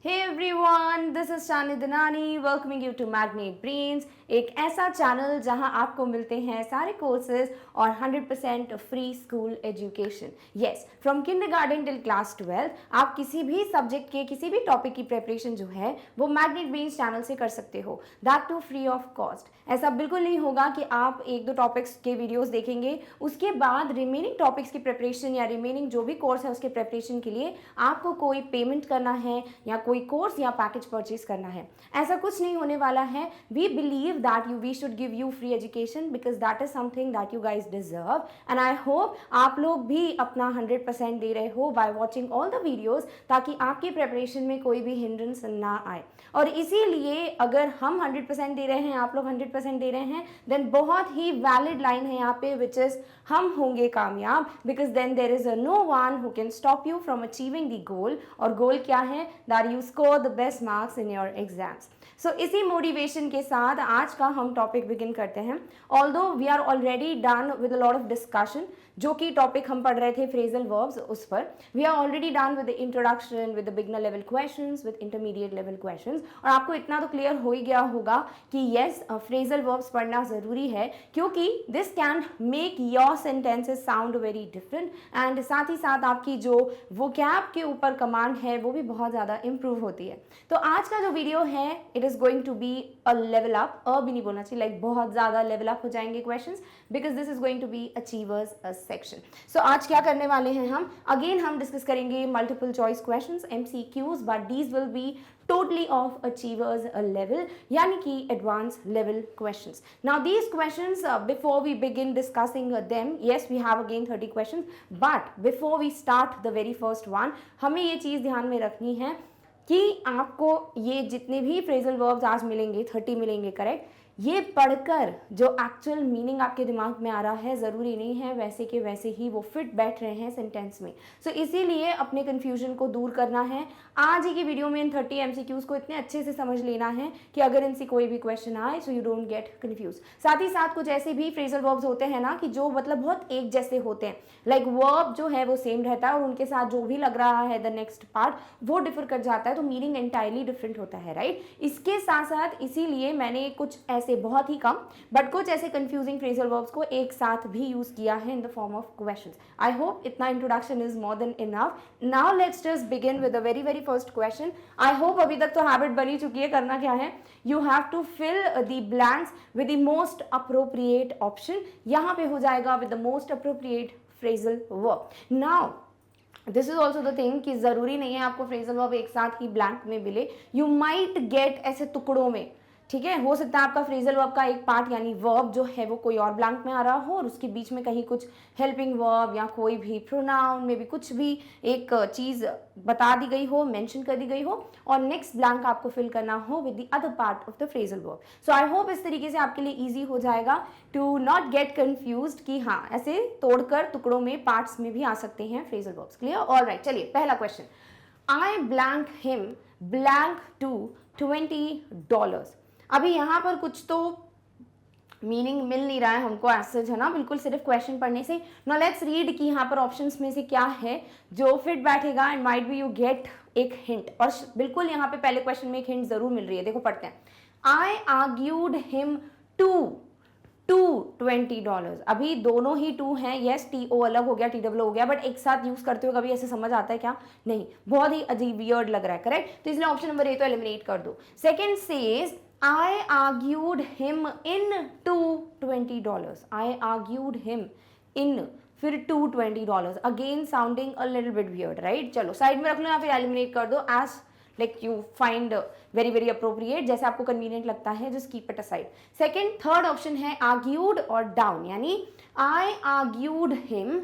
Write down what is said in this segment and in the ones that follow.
Hey everyone, this is Shani Dinani welcoming you to Magnate Brains, एक ऐसा channel जहां आपको मिलते हैं सारे कोर्सेज और 100% free school education. Yes, from kindergarten till class 12 आप किसी भी सब्जेक्ट के किसी भी टॉपिक की प्रिपरेशन जो है वो मैग्नेट ब्रेन्स चैनल से कर सकते हो, that too free of cost. ऐसा बिल्कुल नहीं होगा कि आप एक दो टॉपिक्स के वीडियोस देखेंगे उसके बाद रिमेनिंग टॉपिक्स की प्रिपरेशन या रिमेनिंग जो भी कोर्स है उसके प्रिपरेशन के लिए आपको कोई पेमेंट करना है या कोई कोर्स या पैकेज परचेज करना है। ऐसा कुछ नहीं होने वाला है। We believe that we should give you free education because that is something that you guys deserve and I hope आप लोग भी अपना 100% दे रहे हो by watching all the videos ताकि आपकी preparation में कोई भी hindrance ना आए। और इसीलिए अगर हम 100% दे रहे हैं, आप लोग 100% दे रहे हैं, then बहुत ही valid line है यहाँ पे which is हम होंगे कामयाब because then there is no one who can stop you from achieving the goal। और goal क्या है? that you score the best marks in your exams। सो इसी मोटिवेशन के साथ आज का हम टॉपिक बिगिन करते हैं। Although we are already done with a lot of discussion, जो कि टॉपिक हम पढ़ रहे थे फ्रेजल वर्ब्स, उस पर we are already done with the introduction, with the beginner level questions, with intermediate level questions. और आपको इतना तो क्लियर हो ही गया होगा कि येस, फ्रेजल वर्ब्स पढ़ना ज़रूरी है क्योंकि this can make your sentences sound very different and साथ ही साथ आपकी जो वोकैब के ऊपर कमांड है वो भी बहुत ज़्यादा इंप्रूव होती है। तो आज का जो वीडियो है it is going to be a level up, भी नहीं बोलना चाहिए, लाइक बहुत ज़्यादा लेवल अप हो जाएंगे questions because this is going to be achievers section. So आज क्या करने वाले हैं हम, अगेन हम डिस्कस करेंगे multiple choice questions MCQs, but these will be totally of achievers level, yani ki advanced level questions. Now these questions, before we begin discussing them, yes we have again 30 questions, but before we start the very first one, हमें ये चीज़ ध्यान में रखनी है कि आपको ये जितने भी फ्रेजल वर्ब्स आज मिलेंगे 30 मिलेंगे, करेक्ट, ये पढ़कर जो एक्चुअल मीनिंग आपके दिमाग में आ रहा है ज़रूरी नहीं है वैसे के वैसे ही वो फिट बैठ रहे हैं सेंटेंस में। सो इसीलिए अपने कन्फ्यूजन को दूर करना है। आज ही की वीडियो में इन 30 MCQs को इतने अच्छे से समझ लेना है कि अगर इनसे कोई भी क्वेश्चन आए so you don't get confuse. साथ ही साथ कुछ ऐसे भी फ्रेजल वर्ब्स होते हैं ना कि जो मतलब बहुत एक जैसे होते हैं, लाइक वर्ब जो है वो सेम रहता है और उनके साथ जो भी लग रहा है द नेक्स्ट पार्ट वो डिफर कर जाता है, तो मीनिंग एंटायरली डिफरेंट होता है, राइट। इसके साथ साथ इसीलिए मैंने कुछ ऐसे बहुत ही कम बट कुछ ऐसे कंफ्यूजिंग फ्रेजल वर्ब्स को एक साथ भी यूज किया है in the form of questions. I hope इतना introduction is more than enough. Now let's just begin with the very very first question. I hope अभी तक तो हैबिट बनी चुकी है। करना क्या है, you have to fill the blanks with the most appropriate option. यहाँ पे हो जाएगा with the most appropriate phrasal verb. Now this is also the thing कि ज़रूरी नहीं है आपको फ्रेजल वर्ब एक साथ ही ब्लैंक में मिले, यू माइट गेट ऐसे टुकड़ों में, ठीक है। हो सकता है आपका फ्रेजल वर्ब का एक पार्ट यानी वर्ब जो है वो कोई और ब्लैंक में आ रहा हो और उसके बीच में कहीं कुछ हेल्पिंग वर्ब या कोई भी प्रोनाउन में भी कुछ भी एक चीज़ बता दी गई हो, मेंशन कर दी गई हो और नेक्स्ट ब्लैंक आपको फिल करना हो with the other part of the phrasal verb. So I hope इस तरीके से आपके लिए ईजी हो जाएगा टू नॉट गेट कन्फ्यूज्ड कि हाँ ऐसे तोड़कर टुकड़ों में पार्ट्स में भी आ सकते हैं फ्रेजल वर्ब्स। क्लियर? ऑलराइट, चलिए पहला question, I blank him blank to $20। अभी यहाँ पर कुछ तो मीनिंग मिल नहीं रहा है हमको ऐसे, है ना, बिल्कुल सिर्फ क्वेश्चन पढ़ने से। नाउ लेट्स रीड कि यहाँ पर ऑप्शंस में से क्या है जो फिट बैठेगा and might be you get एक हिंट। और बिल्कुल यहाँ पे पहले क्वेश्चन में एक हिंट जरूर मिल रही है, देखो पढ़ते हैं। आई आर्ग्यूड हिम टू $20। अभी दोनों ही टू हैं, यस TO अलग हो गया, TW हो गया, बट एक साथ यूज करते हुए कभी ऐसे समझ आता है क्या? नहीं, बहुत ही अजीब वियर्ड लग रहा है, करेक्ट। तो इसलिए ऑप्शन नंबर ए तो एलिमिनेट कर दो। Second says I argued him in to $20। I argued him in फिर to $20, again sounding a little bit weird, right. चलो साइड में रख लो या फिर एलिमिनेट कर दो as like you find very very appropriate, जैसे आपको कन्वीनियंट लगता है, just keep it aside. Second third option है आर्ग्यूड और डाउन, यानी I argued him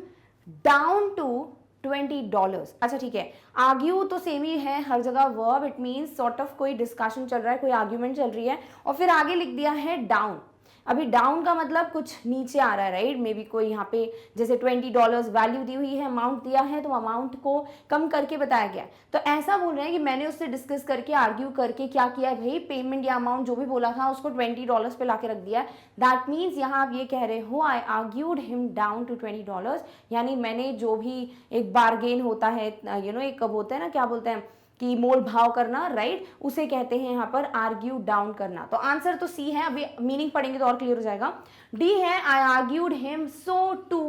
down to $20। अच्छा ठीक है, आर्ग्यू तो सेम ही है हर जगह verb, it means sort of कोई डिस्कशन चल रहा है, कोई आर्ग्यूमेंट चल रही है और फिर आगे लिख दिया है डाउन। अभी डाउन का मतलब कुछ नीचे आ रहा है, राइट। मे बी कोई यहाँ पे जैसे $20 वैल्यू दी हुई है, अमाउंट दिया है तो अमाउंट को कम करके बताया गया है। तो ऐसा बोल रहे हैं कि मैंने उससे डिस्कस करके आर्ग्यू करके क्या किया है भाई, पेमेंट या अमाउंट जो भी बोला था उसको $20 पे लाके रख दिया है। दैट मीन्स यहाँ आप ये कह रहे हो आई आर्ग्यूड हिम डाउन टू $20, यानी मैंने जो भी एक बार्गेन होता है, एक कब होता है ना, क्या बोलते हैं कि मोल भाव करना, राइट, उसे कहते हैं यहाँ पर आर्ग्यू डाउन करना। तो आंसर तो सी है, अभी मीनिंग पढ़ेंगे तो और क्लियर हो जाएगा। डी है I argued him so to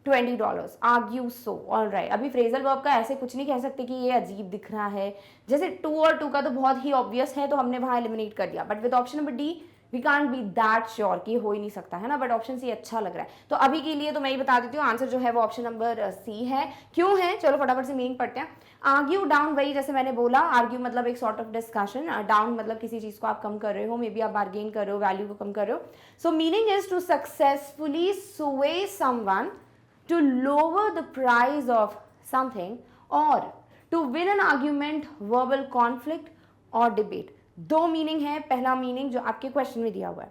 $20, argue so, all right. अभी फ्रेजल वर्ब का ऐसे कुछ नहीं कह सकते कि ये अजीब दिख रहा है, जैसे टू और टू का तो बहुत ही ऑब्वियस है तो हमने वहां एलिमिनेट कर दिया, but with option number D we can't be that sure कि हो ही नहीं सकता है ना, बट ऑप्शन सी अच्छा लग रहा है। तो अभी के लिए तो मैं ही बता देती हूँ, आंसर जो है वो ऑप्शन नंबर सी है। क्यों है, चलो फटाफट से मीनिंग पढ़ते हैं। आर्ग्यू डाउन, वही जैसे मैंने बोला, आर्ग्यू मतलब एक सॉर्ट ऑफ डिस्कशन, डाउन मतलब किसी चीज को आप कम कर रहे हो, मे बी आप बार्गेन कर रहे हो, वैल्यू को कम कर रहे हो। So meaning is to successfully sway someone to lower the price of something or to win an argument, verbal conflict or debate। दो मीनिंग है। पहला मीनिंग जो आपके क्वेश्चन में दिया हुआ है,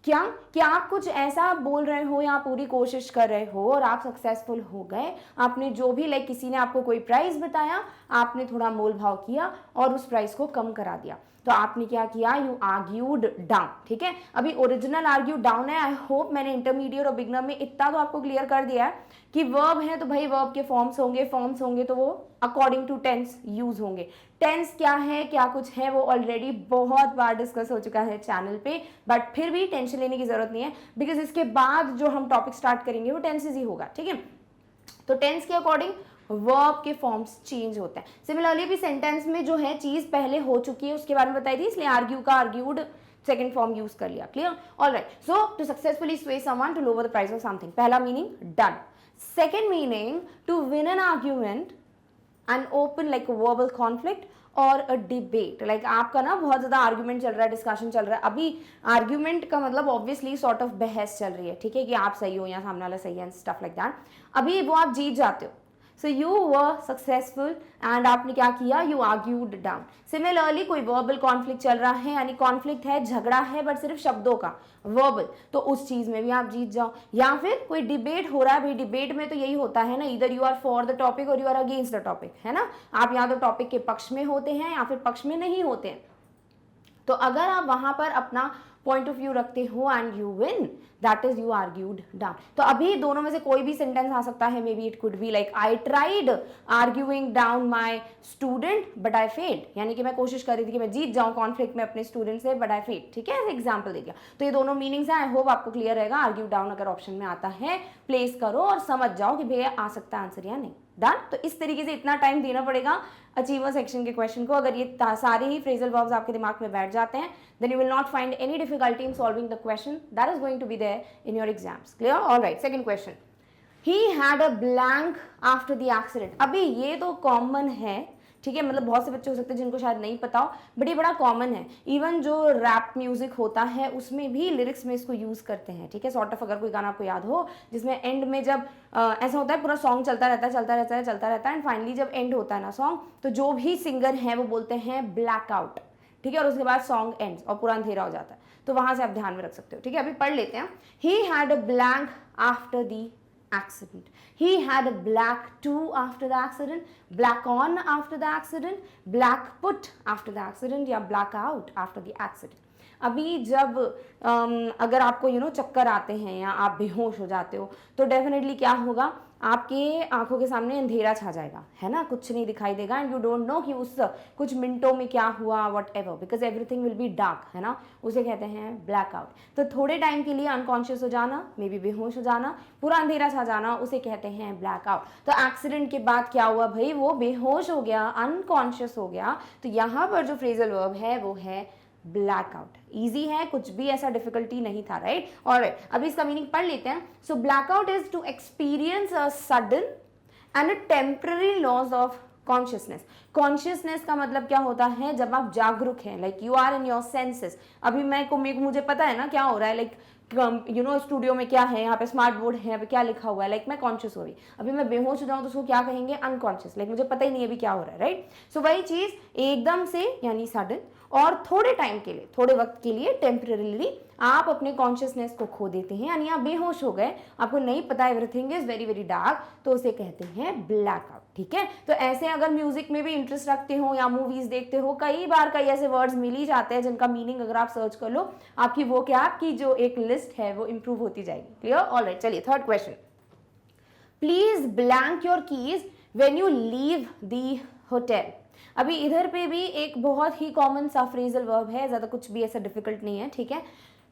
क्या कि आप कुछ ऐसा बोल रहे हो या पूरी कोशिश कर रहे हो और आप सक्सेसफुल हो गए, आपने जो भी लाइक किसी ने आपको कोई प्राइस बताया, आपने थोड़ा मोल भाव किया और उस प्राइस को कम करा दिया, तो आपने क्या किया, यू आर्ग्यूड डाउन। ठीक है, अभी ओरिजिनल आर्ग्यू डाउन है। आई होप मैंने इंटरमीडिएट और बिगनर में इतना तो आपको क्लियर कर दिया है कि वर्ब है तो भाई वर्ब के फॉर्म्स होंगे तो वो अकॉर्डिंग टू टेंस यूज होंगे। टेंस क्या है, क्या कुछ है, वो ऑलरेडी बहुत बार डिस्कस हो चुका है चैनल पे, बट फिर भी टेंशन लेने की जरूरत नहीं है, बिकॉज इसके बाद जो हम टॉपिक स्टार्ट करेंगे वो टेंसेस ही होगा। ठीक है, तो टेंस के अकॉर्डिंग वर्ब के फॉर्म्स चेंज होते हैं। सिमिलरली भी सेंटेंस में जो है चीज पहले हो चुकी है उसके बारे में बताई थी, इसलिए आर्ग्यू का आर्ग्यूड सेकंड फॉर्म यूज कर लिया। Clear, alright. So to successfully sway someone to lower the price of something, पहला meaning done. Second meaning to win an argument and open like verbal conflict और a debate, like आपका ना बहुत ज्यादा argument चल रहा है, डिस्कशन चल रहा है। अभी आर्ग्यूमेंट का मतलब ऑब्वियसली सॉर्ट ऑफ बहस चल रही है, ठीक है, कि आप सही हो या सामने वाला सही है, स्टफ लाइक दैट। अभी वो आप जीत जाते हो, so you were successful and आपने क्या किया, यू आर्ग्यूड डाउन। सिमिलरली कोई वर्बल कॉन्फ्लिक्ट चल रहा है, यानी कॉन्फ्लिक्ट है, झगड़ा है, बट सिर्फ शब्दों का, वर्बल, तो उस चीज में भी आप जीत जाओ। या फिर कोई डिबेट हो रहा है, भाई डिबेट में तो यही होता है ना, इधर you are for the topic और you are against the topic, है ना, आप या तो टॉपिक के पक्ष में होते हैं या फिर पक्ष में नहीं होते हैं। तो अगर आप वहां पर अपना पॉइंट ऑफ व्यू रखते हो and you win, that is you argued down. तो अभी दोनों में से कोई भी सेंटेंस आ सकता है, may be it could be like I tried arguing down my student but I failed, यानी कि मैं कोशिश कर रही थी कि मैं जीत जाऊं कॉन्फ्लिक्ट में अपने स्टूडेंट से, बट आई फेल्ड। ठीक है, एग्जाम्पल दे दिया। तो ये दोनों मीनिंग्स हैं, आई होप आपको क्लियर रहेगा। आर्ग्यू डाउन अगर ऑप्शन में आता है, प्लेस करो और समझ जाओ कि भैया आ सकता है आंसर या नहीं। डन। तो इस तरीके से इतना टाइम देना पड़ेगा अचीवर सेक्शन के क्वेश्चन को। अगर ये सारे ही फ्रेजल वर्ब्स आपके दिमाग में बैठ जाते हैं, then you will not find any difficulty in solving the question that is going to be there in your exams. Clear? All right. Second question. He had a blank after the accident. अभी ये तो common है, ठीक है, मतलब बहुत से बच्चे हो सकते हैं जिनको शायद नहीं पता हो, बट ये बड़ा कॉमन है। इवन जो रैप म्यूजिक होता है उसमें भी लिरिक्स में इसको यूज करते हैं। ठीक है, सॉर्ट ऑफ अगर कोई गाना आपको याद हो जिसमें एंड में जब ऐसा होता है, पूरा सॉन्ग चलता रहता है एंड फाइनली जब एंड होता है ना सॉन्ग, तो जो भी सिंगर है वो बोलते हैं ब्लैक आउट, ठीक है, और उसके बाद सॉन्ग एंड्स और पूरा अंधेरा हो जाता है। तो वहां से आप ध्यान में रख सकते हो। ठीक है, अभी पढ़ लेते हैं। He had a blank after the accident. He had a black too after the accident, black on after the accident, black put after the accident या black out after the accident. अभी जब अगर आपको चक्कर आते हैं या आप बेहोश हो जाते हो तो डेफिनेटली क्या होगा, आपके आंखों के सामने अंधेरा छा जाएगा, है ना, कुछ नहीं दिखाई देगा एंड यू डोंट नो कि उस कुछ मिनटों में क्या हुआ, what ever, because everything will be dark, है ना, उसे कहते हैं ब्लैकआउट। तो थोड़े टाइम के लिए अनकॉन्शियस हो जाना, मे बी बेहोश हो जाना, पूरा अंधेरा छा जाना, उसे कहते हैं ब्लैकआउट। तो एक्सीडेंट के बाद क्या हुआ भाई, वो बेहोश हो गया, अनकॉन्शियस हो गया। तो यहाँ पर जो फ्रेजल वर्ब है वो है ब्लैकआउट। इजी है, कुछ भी ऐसा डिफिकल्टी नहीं था, राइट। ऑलराइट, अभी इसका मीनिंग पढ़ लेते हैं। So blackout is to experience a sudden and a temporary loss of consciousness. Consciousness का मतलब क्या होता है, जब आप जागरूक हैं, like you are in your senses. अभी मुझे पता है ना क्या हो रहा है, लाइक स्टूडियो में क्या है, यहाँ पे स्मार्ट बोर्ड है, अभी क्या लिखा हुआ है, लाइक मैं कॉन्शियस हो रही। अभी मैं बेहोश हो जाऊँ तो उसको क्या कहेंगे, अनकॉन्शियस, लाइक मुझे पता ही नहीं है अभी क्या हो रहा है, राइट। सो वही चीज एकदम से यानी सडन, और थोड़े टाइम के लिए, थोड़े वक्त के लिए, टेम्पररीली आप अपने कॉन्शियसनेस को खो देते हैं, यानी आप बेहोश हो गए, आपको नहीं पता, everything is very very dark, तो उसे कहते हैं ब्लैकआउट। ठीक है, तो ऐसे अगर म्यूजिक में भी इंटरेस्ट रखते हो या मूवीज देखते हो, कई बार कई ऐसे वर्ड्स मिल ही जाते हैं जिनका मीनिंग अगर आप सर्च कर लो, आपकी वो क्या, आपकी जो एक लिस्ट है वो इंप्रूव होती जाएगी। Clear, alright. चलिए third question. Please blank your keys when you leave the hotel. अभी इधर पे भी एक बहुत ही कॉमन सा फ्रेजल वर्ब है, ज़्यादा कुछ भी ऐसा डिफिकल्ट नहीं है, ठीक है।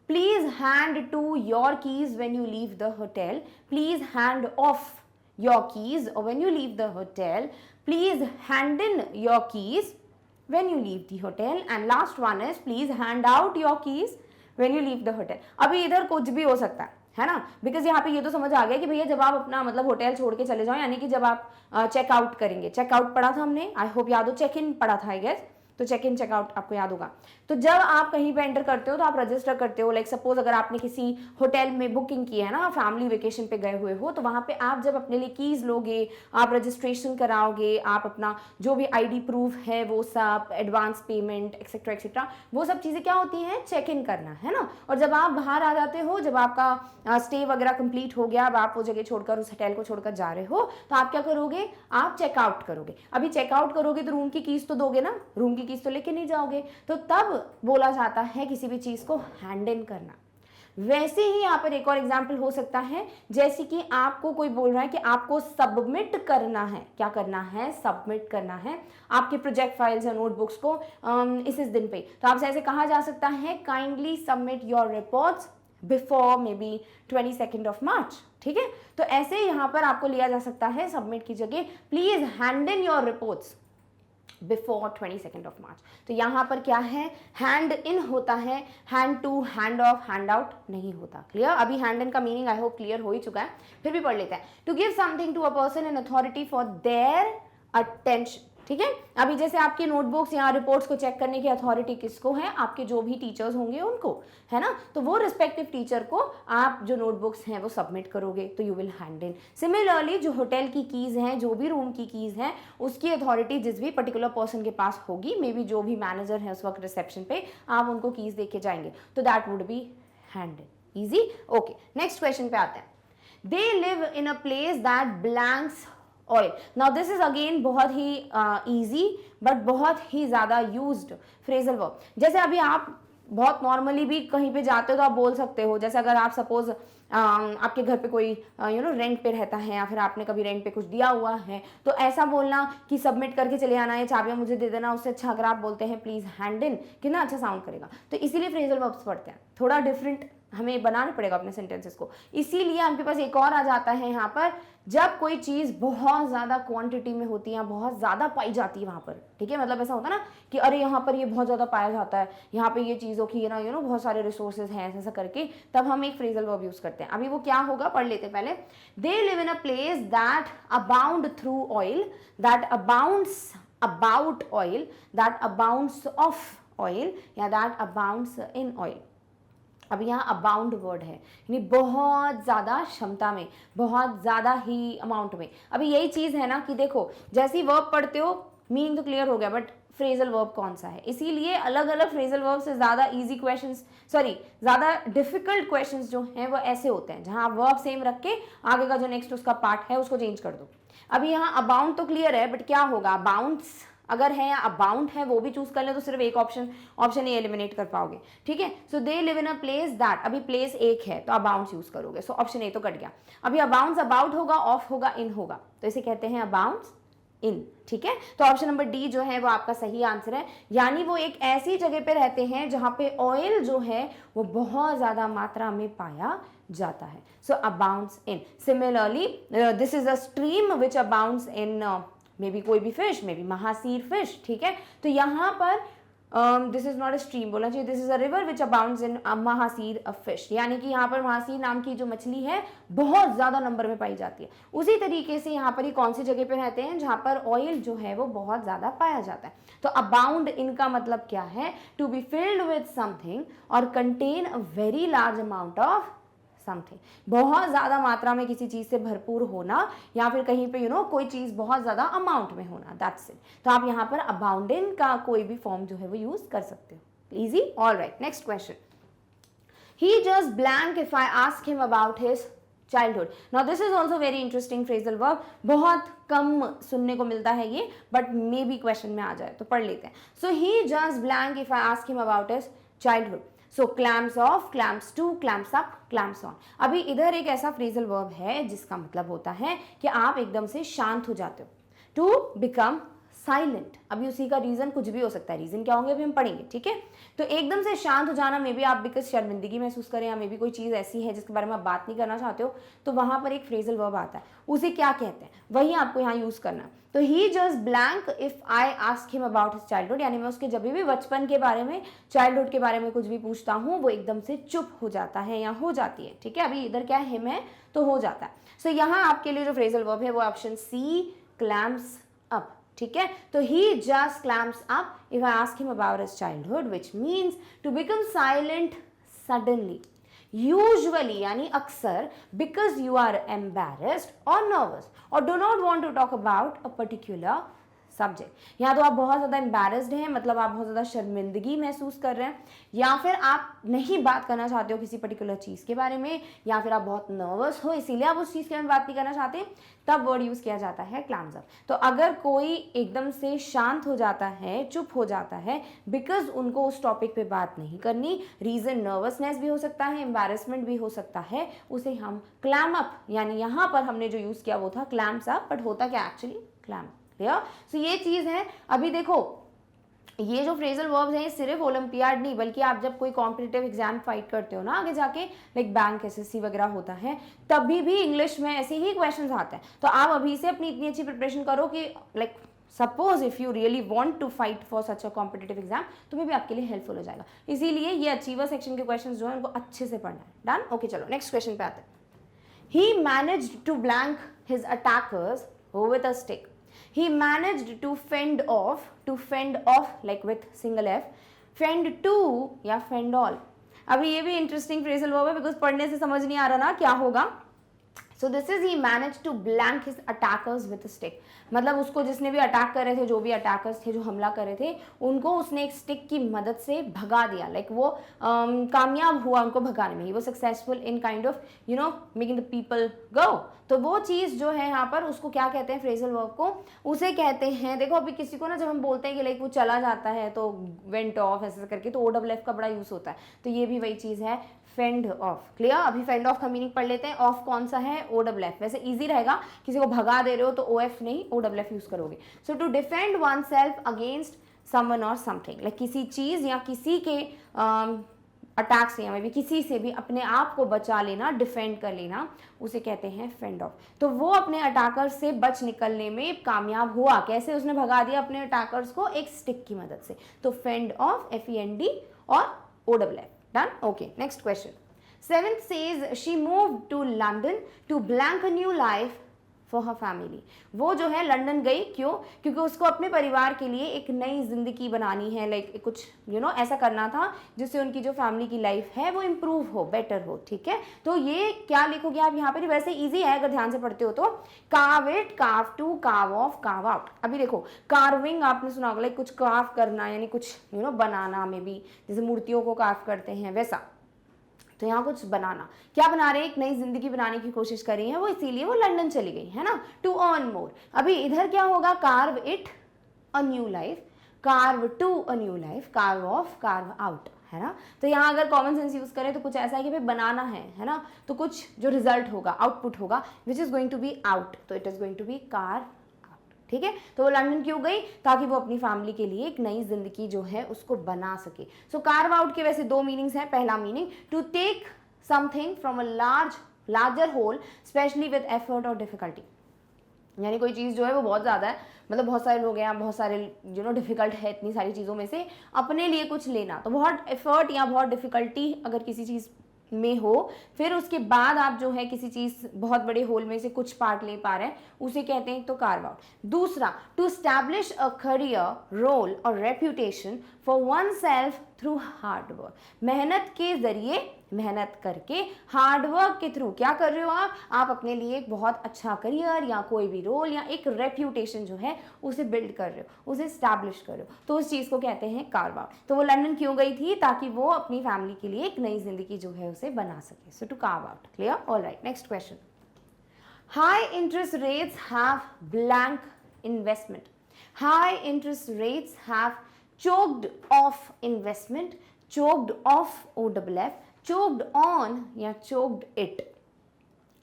Please hand to your keys when you leave the hotel, please hand off your keys when you leave the hotel, please hand in your keys when you leave the hotel, and last one is please hand out your keys when you leave the hotel। अभी इधर कुछ भी हो सकता है ना, because यहाँ पे ये तो समझ आ गया कि भैया जब आप अपना मतलब होटल छोड़ के चले जाओ, यानी कि जब आप चेकआउट करेंगे, चेकआउट पढ़ा था हमने, आई होप याद हो, चेक इन पढ़ा था आई गेस, तो चेक इन चेकआउट आपको याद होगा। तो जब आप कहीं पे एंटर करते हो तो आप रजिस्टर करते हो, लाइक सपोज अगर आपने किसी होटल में बुकिंग की है ना, फैमिली वेकेशन पे गए हुए हो, तो वहां पे आप जब अपने लिए कीज लोगे, आप रजिस्ट्रेशन कराओगे, आप अपना जो भी आईडी प्रूफ है वो सब, एडवांस पेमेंट एक्सेट्रा एक्सेट्रा, वो सब चीजें क्या होती हैं, चेक इन करना है ना। और जब आप बाहर आ जाते हो, जब आपका स्टे वगैरह कंप्लीट हो गया, अब आप वो जगह छोड़कर उस होटल को छोड़कर जा रहे हो, तो आप क्या करोगे, आप चेकआउट करोगे। अभी चेकआउट करोगे तो रूम की कीज तो दोगे ना, रूम की कीज तो लेके नहीं जाओगे, तो तब बोला जाता है किसी भी चीज को हैंड इन करना। वैसे ही यहाँ पर एक और एग्जाम्पल हो सकता है, जैसे कि आपको कोई बोल रहा है कि आपको सबमिट करना है, क्या करना है, सबमिट करना है आपके प्रोजेक्ट फाइल्स या नोटबुक्स को इस दिन पे, तो आपसे ऐसे कहा जा सकता है, kindly submit your reports before may be 22 मार्च, ठीक है। तो ऐसे यहाँ पर आपको लिया जा सकता है सबमिट की जगह, please hand in your reports before 22 March. तो यहाँ पर क्या है, हैंड इन होता है, hand to, hand off, hand out नहीं होता। क्लियर? अभी हैंड इन का मीनिंग आई होप क्लियर हो ही चुका है, फिर भी पढ़ लेते हैं। To give something to a person in authority for their attention, ठीक है। अभी जैसे आपके नोटबुक्स या रिपोर्ट्स को चेक करने की अथॉरिटी किसको है, आपके जो भी टीचर्स होंगे उनको, है ना, तो वो रिस्पेक्टिव टीचर को आप जो नोटबुक्स हैं वो सबमिट करोगे, तो you will hand in. Similarly जो होटल की कीज हैं, जो भी रूम की कीज हैं, उसकी अथॉरिटी जिस भी पर्टिकुलर पर्सन के पास होगी, मे बी जो भी मैनेजर है उस वक्त रिसेप्शन पे, आप उनको कीज देके जाएंगे, तो that would be hand in. Easy? Okay, next question पे आते हैं। दे live in a place that blanks oil. Now this is again बहुत ही इजी बट बहुत ही ज्यादा यूज्ड फ्रेजल वर्ब। जैसे अभी आप बहुत नॉर्मली भी कहीं पे जाते हो तो आप बोल सकते हो, जैसे अगर आप सपोज आपके घर पे कोई रेंट पे रहता है, या फिर आपने कभी रेंट पे कुछ दिया हुआ है, तो ऐसा बोलना कि सबमिट करके चले आना है, चाबियां मुझे दे देना, उससे अच्छा अगर आप बोलते हैं प्लीज हैंड इन, कितना अच्छा साउंड करेगा। तो इसीलिए फ्रेजल वर्ब्स पढ़ते हैं, थोड़ा डिफरेंट हमें बनाना पड़ेगा अपने सेंटेंसेस को। इसीलिए आपके पास एक और आ जाता है यहाँ पर, जब कोई चीज बहुत ज्यादा क्वांटिटी में होती है, बहुत ज्यादा पाई जाती है वहां पर, ठीक है, मतलब ऐसा होता है ना कि अरे यहाँ पर ये बहुत ज्यादा पाया जाता है, यहाँ पे ये चीजों की ना बहुत सारे रिसोर्सेज हैं, ऐसा करके तब हम एक फ्रेजल वर्ब यूज करते हैं। अभी वो क्या होगा पढ़ लेते हैं पहले। दे live in a place that abound through oil, that abounds about oil, that abounds of oil, या दैट अबाउंड्स इन ऑयल। अब यहाँ अबाउंड वर्ड है, यानी बहुत ज़्यादा क्षमता में, बहुत ज़्यादा ही अमाउंट में। अभी यही चीज़ है ना कि देखो, जैसी वर्ब पढ़ते हो मीनिंग तो क्लियर हो गया, बट फ्रेजल वर्ब कौन सा है, इसीलिए अलग अलग फ्रेजल वर्ब से ज़्यादा इजी क्वेश्चंस, सॉरी ज़्यादा डिफिकल्ट क्वेश्चंस जो हैं वो ऐसे होते हैं जहाँ वर्ब सेम रख के आगे का जो नेक्स्ट उसका पार्ट है उसको चेंज कर दो। अभी यहाँ अबाउंड तो क्लियर है, बट क्या होगा, अबाउंड्स अगर है या अबाउंड है वो भी चूज कर ले तो सिर्फ एक ऑप्शन ही एलिमिनेट कर पाओगे, ठीक है। So they live in a place that, अभी प्लेस एक है तो अबाउंड्स यूज करोगे, सो ऑप्शन ए तो कट गया। अभी अबाउंड्स अबाउट होगा, ऑफ होगा, इन होगा, तो इसे कहते हैं अबाउंड्स इन, ठीक है। तो ऑप्शन नंबर डी जो है वो आपका सही आंसर है, यानी वो एक ऐसी जगह पे रहते हैं जहां पे ऑयल जो है वो बहुत ज्यादा मात्रा में पाया जाता है। So abounds in. Similarly this is a stream which abounds in may B कोई भी fish, may be mahseer fish, ठीक है। तो यहाँ पर this is not a stream बोलना चाहिए, this is a river which abounds in mahseer a fish, यानी कि यहाँ पर महासीर नाम की जो मछली है बहुत ज्यादा नंबर में पाई जाती है। उसी तरीके से यहाँ पर ही कौन सी जगह पे रहते हैं जहाँ पर ऑयल जो है वो बहुत ज्यादा पाया जाता है। तो अबाउंड इनका मतलब क्या है, to be filled with something और contain a very large amount of something, बहुत ज्यादा मात्रा में किसी चीज से भरपूर होना, या फिर कहीं पे कोई चीज बहुत ज्यादा अमाउंट में होना, दैट्स इट। तो आप यहाँ पर अबाउंडेंट का कोई भी फॉर्म जो है वो यूज कर सकते हो। Easy? Alright, next question. He just blank if I ask him about his childhood. Now this is also very interesting phrasal verb, बहुत कम सुनने को मिलता है ये, बट मे बी क्वेश्चन में आ जाए, तो पढ़ लेते हैं। So he just blank if I ask him about his childhood. So clams off, clams to, clams up, clams on. अभी इधर एक ऐसा फ्रेजल वर्ब है जिसका मतलब होता है कि आप एकदम से शांत हो जाते हो, टू बिकम साइलेंट। अभी उसी का रीजन कुछ भी हो सकता है, रीजन क्या होंगे अभी हम पढ़ेंगे, ठीक है। तो एकदम से शांत हो जाना, मे बी आप बिकॉज शर्मिंदगी महसूस करें या मे बी कोई चीज़ ऐसी है जिसके बारे में आप बात नहीं करना चाहते हो, तो वहां पर एक फ्रेजल वर्ब आता है, उसे क्या कहते हैं वही आपको यहाँ यूज करना है। तो he just blank if I ask him about his childhood, यानी मैं उसके जब भी बचपन के बारे में, चाइल्डहुड के बारे में कुछ भी पूछता हूँ, वो एकदम से चुप हो जाता है या हो जाती है, ठीक है। अभी इधर क्या हिम है तो हो जाता है। सो यहाँ आपके लिए जो फ्रेजल वर्ब है वो ऑप्शन सी, क्लैम्स अप, ठीक है। तो he just clams up if I ask him about his childhood, which means to become silent suddenly, usually यानी अक्सर, बिकॉज यू आर एम्बैरेस्ड और नर्वस और do not want to talk about a particular subject. या तो आप बहुत ज़्यादा embarrassed हैं, मतलब आप बहुत ज़्यादा शर्मिंदगी महसूस कर रहे हैं, या फिर आप नहीं बात करना चाहते हो किसी पर्टिकुलर चीज़ के बारे में, या फिर आप बहुत नर्वस हो इसीलिए आप उस चीज़ के बारे में बात नहीं करना चाहते, तब वर्ड यूज़ किया जाता है क्लैम्स अप। तो अगर कोई एकदम से शांत हो जाता है, चुप हो जाता है, बिकॉज उनको उस टॉपिक पे बात नहीं करनी, रीज़न नर्वसनेस भी हो सकता है, एम्बैरेसमेंट भी हो सकता है, उसे हम क्लैम अप, यानी यहाँ पर हमने जो यूज़ किया वो था क्लैम्स अप, बट होता क्या एक्चुअली क्लैम। क्लियर। सो ये चीज़ है। अभी देखो ये जो फ्रेजल वर्ब्स हैं सिर्फ ओलंपियाड नहीं, बल्कि आप जब कोई कॉम्पिटिटिव एग्जाम फाइट करते हो ना आगे जाके, लाइक बैंक, एसएससी वगैरह होता है, तभी भी इंग्लिश में ऐसे ही क्वेश्चंस आते हैं। तो आप अभी से अपनी इतनी अच्छी प्रिपरेशन करो कि like suppose if you really want to fight for such a competitive exam, तो भी आपके लिए हेल्पफुल हो जाएगा। इसीलिए ये अचीवर सेक्शन के क्वेश्चंस जो है उनको अच्छे से पढ़ना है। डन। ओके चलो नेक्स्ट क्वेश्चन पे आते हैं। He managed to blank his attackers with a stick. He managed to fend off like with single F, fend to या fend all। अभी ये भी इंटरेस्टिंग फ्रेजल वर्ब है बिकॉज पढ़ने से समझ नहीं आ रहा ना क्या होगा। So this is he manage to blank his attackers with stick, मतलब उसको जिसने भी अटैक कर रहे थे, जो भी अटैकर्स थे जो हमला कर रहे थे, उनको उसने एक स्टिक की मदद से भगा दिया, लाइक वो कामयाब हुआ उनको भगाने में, ही वो successful in kind of you know making the people go. तो वो चीज़ जो है यहाँ पर उसको क्या कहते हैं फ्रेजल वर्ब को, उसे कहते हैं, देखो अभी किसी को ना जब हम बोलते हैं कि लाइक वो चला जाता है तो वेंट ऑफ ऐसे करके, तो OFF का बड़ा यूज होता है, तो ये भी वही चीज़ है, फेंड ऑफ। क्लियर। अभी फेंड ऑफ का मीनिंग पढ़ लेते हैं। ऑफ कौन सा है? OFF। वैसे इजी रहेगा, किसी को भगा दे रहे हो तो OF नहीं OFF यूज करोगे। So to defend oneself against someone और समथिंग, लाइक किसी चीज या किसी के अटैक से या मे भी किसी से भी अपने आप को बचा लेना, डिफेंड कर लेना, उसे कहते हैं फेंड ऑफ। तो वो अपने अटैकर से बच निकलने में कामयाब हुआ। कैसे? उसने भगा दिया अपने अटैकर्स को एक स्टिक की मदद से। तो फेंड ऑफ FEND और OFF। Done? Okay, next question. 7th says she moved to London to blank a new life for her family. वो जो है लंदन गई, क्यों? क्योंकि उसको अपने परिवार के लिए एक नई जिंदगी बनानी है, लाइक कुछ ऐसा करना था जिससे उनकी जो फैमिली की लाइफ है वो इम्प्रूव हो, बेटर हो। ठीक है, तो ये क्या लिखोगे आप यहाँ पर? वैसे इजी है अगर ध्यान से पढ़ते हो तो। Carve it, carve to, carve off, carve out. अभी देखो कार्विंग आपने सुना होगा, लाइक कुछ कार्व करना यानी कुछ बनाना, में भी जैसे मूर्तियों को कार्व करते हैं वैसा। तो यहाँ कुछ बनाना, क्या बना रहे हैं? एक नई जिंदगी बनाने की कोशिश कर रही है वो, इसीलिए वो लंदन चली गई है ना, टू अर्न मोर। अभी इधर क्या होगा? Carve it a new life, carve to a new life, carve off, carve out, है ना। तो यहाँ अगर कॉमन सेंस यूज करें तो कुछ ऐसा है कि भाई बनाना है ना, तो कुछ जो रिजल्ट होगा, आउटपुट होगा, which is going to be out, तो it is going to be carve. ठीक है, तो वो लंदन क्यों गई? ताकि वो अपनी फैमिली के लिए एक नई जिंदगी जो है उसको बना सके। सो कार्व आउट के वैसे दो मीनिंग्स हैं। पहला meaning to take something from a larger whole especially with effort और डिफिकल्टी, यानी कोई चीज़ जो है वो बहुत ज़्यादा है, मतलब बहुत सारे लोग हैं, बहुत सारे डिफिकल्ट है, इतनी सारी चीज़ों में से अपने लिए कुछ लेना, तो बहुत एफर्ट या बहुत डिफिकल्टी अगर किसी चीज़ में हो, फिर उसके बाद आप जो है किसी चीज़ बहुत बड़े होल में से कुछ पार्ट ले पा रहे हैं, उसे कहते हैं तो कार्व आउट। दूसरा, to establish a career, role और reputation for oneself through hard work, मेहनत के जरिए, मेहनत करके, हार्ड वर्क के थ्रू क्या कर रहे हो आप अपने लिए एक बहुत अच्छा करियर या कोई भी रोल या एक रेप्यूटेशन जो है उसे बिल्ड कर रहे हो, उसे स्टैब्लिश कर रहे हो, तो उस चीज़ को कहते हैं कार्व आउट। तो वो लंदन क्यों गई थी? ताकि वो अपनी फैमिली के लिए एक नई जिंदगी जो है उसे बना सके। So to carve out. Clear? Alright, next question. High interest rates have blank investment. High interest rates have choked off investment, choked off OFF, choked on या choked it।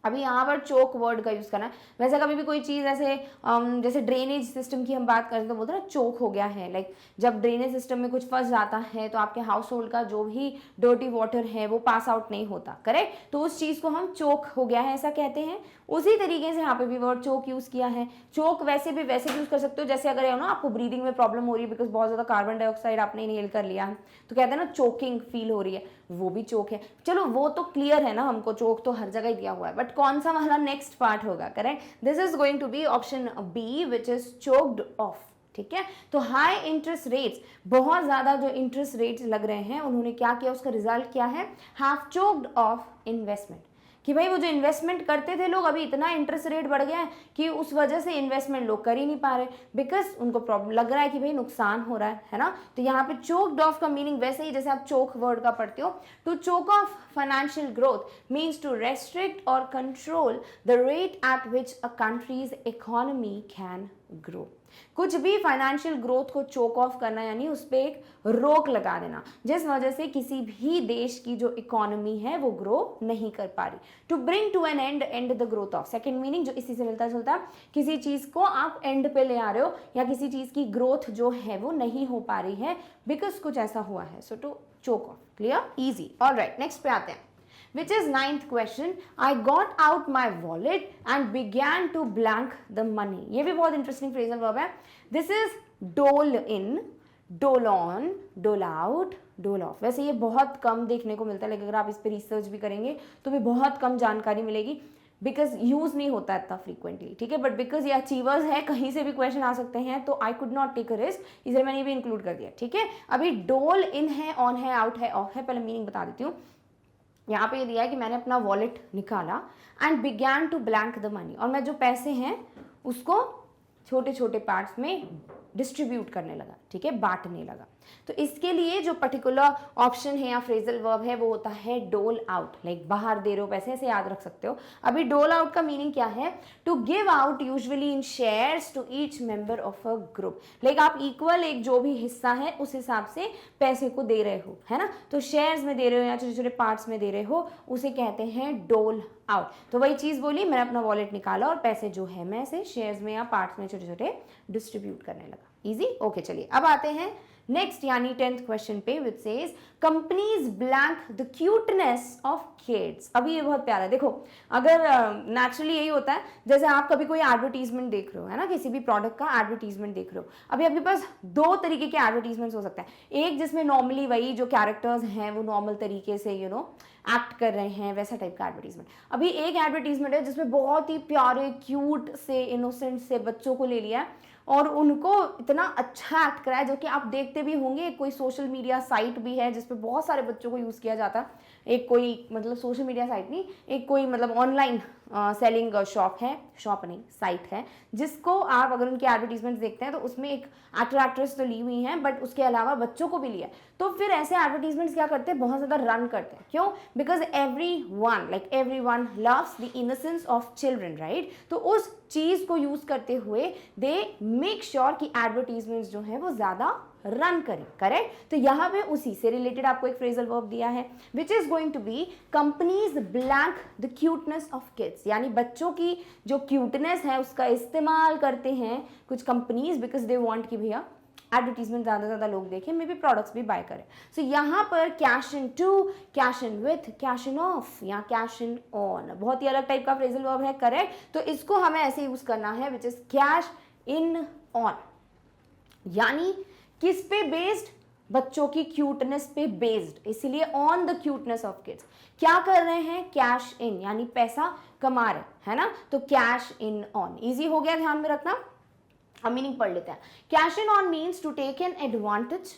अभी यहाँ पर चोक वर्ड का यूज़ करना है। वैसे कभी भी कोई चीज़ ऐसे जैसे ड्रेनेज सिस्टम की हम बात करें तो बोलते हैं ना चोक हो गया है, लाइक जब ड्रेनेज सिस्टम में कुछ फंस जाता है तो आपके हाउस होल्ड का जो भी डर्टी वाटर है वो पास आउट नहीं होता, करेक्ट, तो उस चीज़ को हम चोक हो गया है ऐसा कहते हैं। उसी तरीके से यहाँ पे भी वर्ड चोक यूज़ किया है। चोक वैसे भी यूज़ कर सकते हो, जैसे अगर है ना आपको ब्रीदिंग में प्रॉब्लम हो रही है बिकॉज बहुत ज़्यादा कार्बन डाइऑक्साइड आपने इनहेल कर लिया है, तो कहते हैं ना चोकिंग फील हो रही है, वो भी चोक है। चलो वो तो क्लियर है ना, हमको चोक तो हर जगह ही दिया हुआ है, बट कौन सा वाला नेक्स्ट पार्ट होगा, correct, this is going to be option B which is choked off. ठीक है, तो हाई इंटरेस्ट रेट्स, बहुत ज्यादा जो इंटरेस्ट रेट्स लग रहे हैं, उन्होंने क्या किया, उसका रिजल्ट क्या है, हैव चोक्ड ऑफ इन्वेस्टमेंट, कि भाई वो जो इन्वेस्टमेंट करते थे लोग, अभी इतना इंटरेस्ट रेट बढ़ गया है कि उस वजह से इन्वेस्टमेंट लोग कर ही नहीं पा रहे, बिकॉज उनको प्रॉब्लम लग रहा है कि भाई नुकसान हो रहा है ना। तो यहाँ पे चोक्ड ऑफ का मीनिंग वैसे ही जैसे आप चोक वर्ड का पढ़ते हो, to choke off financial growth means to restrict और control the rate at which a country's economy can grow. कुछ भी फाइनेंशियल ग्रोथ को चोक ऑफ करना यानी उस पर एक रोक लगा देना, जिस वजह से किसी भी देश की जो इकोनॉमी है वो ग्रो नहीं कर पा रही। To bring to an end the growth of, second meaning जो इसी से मिलता जुलता, किसी चीज को आप एंड पे ले आ रहे हो या किसी चीज की ग्रोथ जो है वो नहीं हो पा रही है बिकॉज कुछ ऐसा हुआ है, so to choke off. Clear, easy. Alright, next पे आते हैं, which is ninth question, I got out my wallet and began to blank the money। ये भी बहुत इंटरेस्टिंग फ्रेजल वर्ब है। This is dole in, dole on, dole out, dole off। वैसे ये बहुत कम देखने को मिलता है, लेकिन अगर आप इस पर रिसर्च भी करेंगे तो भी बहुत कम जानकारी मिलेगी, बिकॉज यूज नहीं होता इतना फ्रीक्वेंटली। ठीक है, बट बिकॉज ये अचीवर्स है, कहीं से भी क्वेश्चन आ सकते हैं, तो I could not take a risk, इसलिए मैंने ये भी इंक्लूड कर दिया। ठीक है, अभी डोल इन है, ऑन है, आउट है, ऑफ है, पहले मीनिंग बता देती हूँ। यहाँ पे ये दिया है कि मैंने अपना वॉलेट निकाला and began to blank the money, और मैं जो पैसे हैं उसको छोटे छोटे पार्ट्स में डिस्ट्रीब्यूट करने लगा। ठीक है, बांटने लगा। तो इसके लिए जो पर्टिकुलर ऑप्शन है या फ्रेजल वर्ब है वो होता है डोल आउट, लाइक बाहर दे रहे हो पैसे, ऐसे याद रख सकते हो। अभी डोल आउट का मीनिंग क्या है, to give out usually in shares to each member of a group, like आप इक्वल एक जो भी हिस्सा है उस हिसाब से पैसे को दे रहे हो, है ना, तो शेयर्स में दे रहे हो या छोटे छोटे पार्ट्स में दे रहे हो, उसे कहते हैं डोल आउट। तो वही चीज बोली, मैंने अपना वॉलेट निकाला और पैसे जो है मैं ऐसे शेयर्स में या पार्ट्स में छोटे छोटे डिस्ट्रीब्यूट करने लगा। Easy, okay. चलिए अब आते हैं नेक्स्ट यानी 10th क्वेश्चन पे, which says companies blank the cuteness of kids. अभी ये बहुत प्यारा है, देखो अगर नेचुरली यही होता है, जैसे आप कभी कोई एडवर्टीजमेंट देख रहे हो, है ना, किसी भी प्रोडक्ट का एडवर्टीजमेंट देख रहे हो, अभी आपके पास दो तरीके के एडवर्टीजमेंट्स हो सकते हैं, एक जिसमें नॉर्मली वही जो कैरेक्टर्स हैं वो नॉर्मल तरीके से एक्ट कर रहे हैं, वैसा टाइप का एडवर्टीजमेंट। अभी एक एडवर्टीजमेंट है जिसमें बहुत ही प्यारे क्यूट से इनोसेंट से बच्चों को ले लिया और उनको इतना अच्छा एक्ट कराया, जो कि आप देखते भी होंगे। कोई सोशल मीडिया साइट भी है जिसपे बहुत सारे बच्चों को यूज़ किया जाता है, एक कोई मतलब सोशल मीडिया साइट नहीं, एक कोई मतलब ऑनलाइन सेलिंग शॉप है, शॉप नहीं साइट है, जिसको आप अगर उनके एडवर्टीजमेंट्स देखते हैं तो उसमें एक एक्टर एक्ट्रेस तो ली हुई हैं बट उसके अलावा बच्चों को भी लिया। तो फिर ऐसे एडवर्टीजमेंट्स क्या करते हैं, बहुत ज़्यादा रन करते हैं। क्यों? Because every one loves the innocence of children, right. तो उस चीज़ को यूज़ करते हुए दे मेक श्योर कि एडवर्टीजमेंट्स जो हैं वो ज़्यादा रन करें, करेक्ट। तो यहाँ पे उसी से रिलेटेड आपको एक फ्रेजल वर्ब दिया है, which is going to be companies blank the cuteness of kids, यानी बच्चों की जो क्यूटनेस है उसका इस्तेमाल करते हैं कुछ कंपनीज, बिकॉज दे वांट कि भैया एडवर्टीजमेंट ज़्यादा से ज़्यादा लोग देखें, मे बी प्रोडक्ट्स भी बाय करें। सो यहाँ पर cash in to, cash in with, cash in off या कैश इन ऑन, बहुत ही अलग टाइप का फ्रेजल वर्ब है, करेक्ट। तो इसको हमें ऐसे यूज करना है, which is cash in on, यानी किस पे बेस्ड, बच्चों की क्यूटनेस पे बेस्ड, इसीलिए on the cuteness of kids. क्या कर रहे हैं, कैश इन, यानी पैसा कमा रहे है ना, तो कैश इन ऑन। इजी हो गया, ध्यान में रखना। अब मीनिंग पढ़ लेते हैं। Cash in on means to take an advantage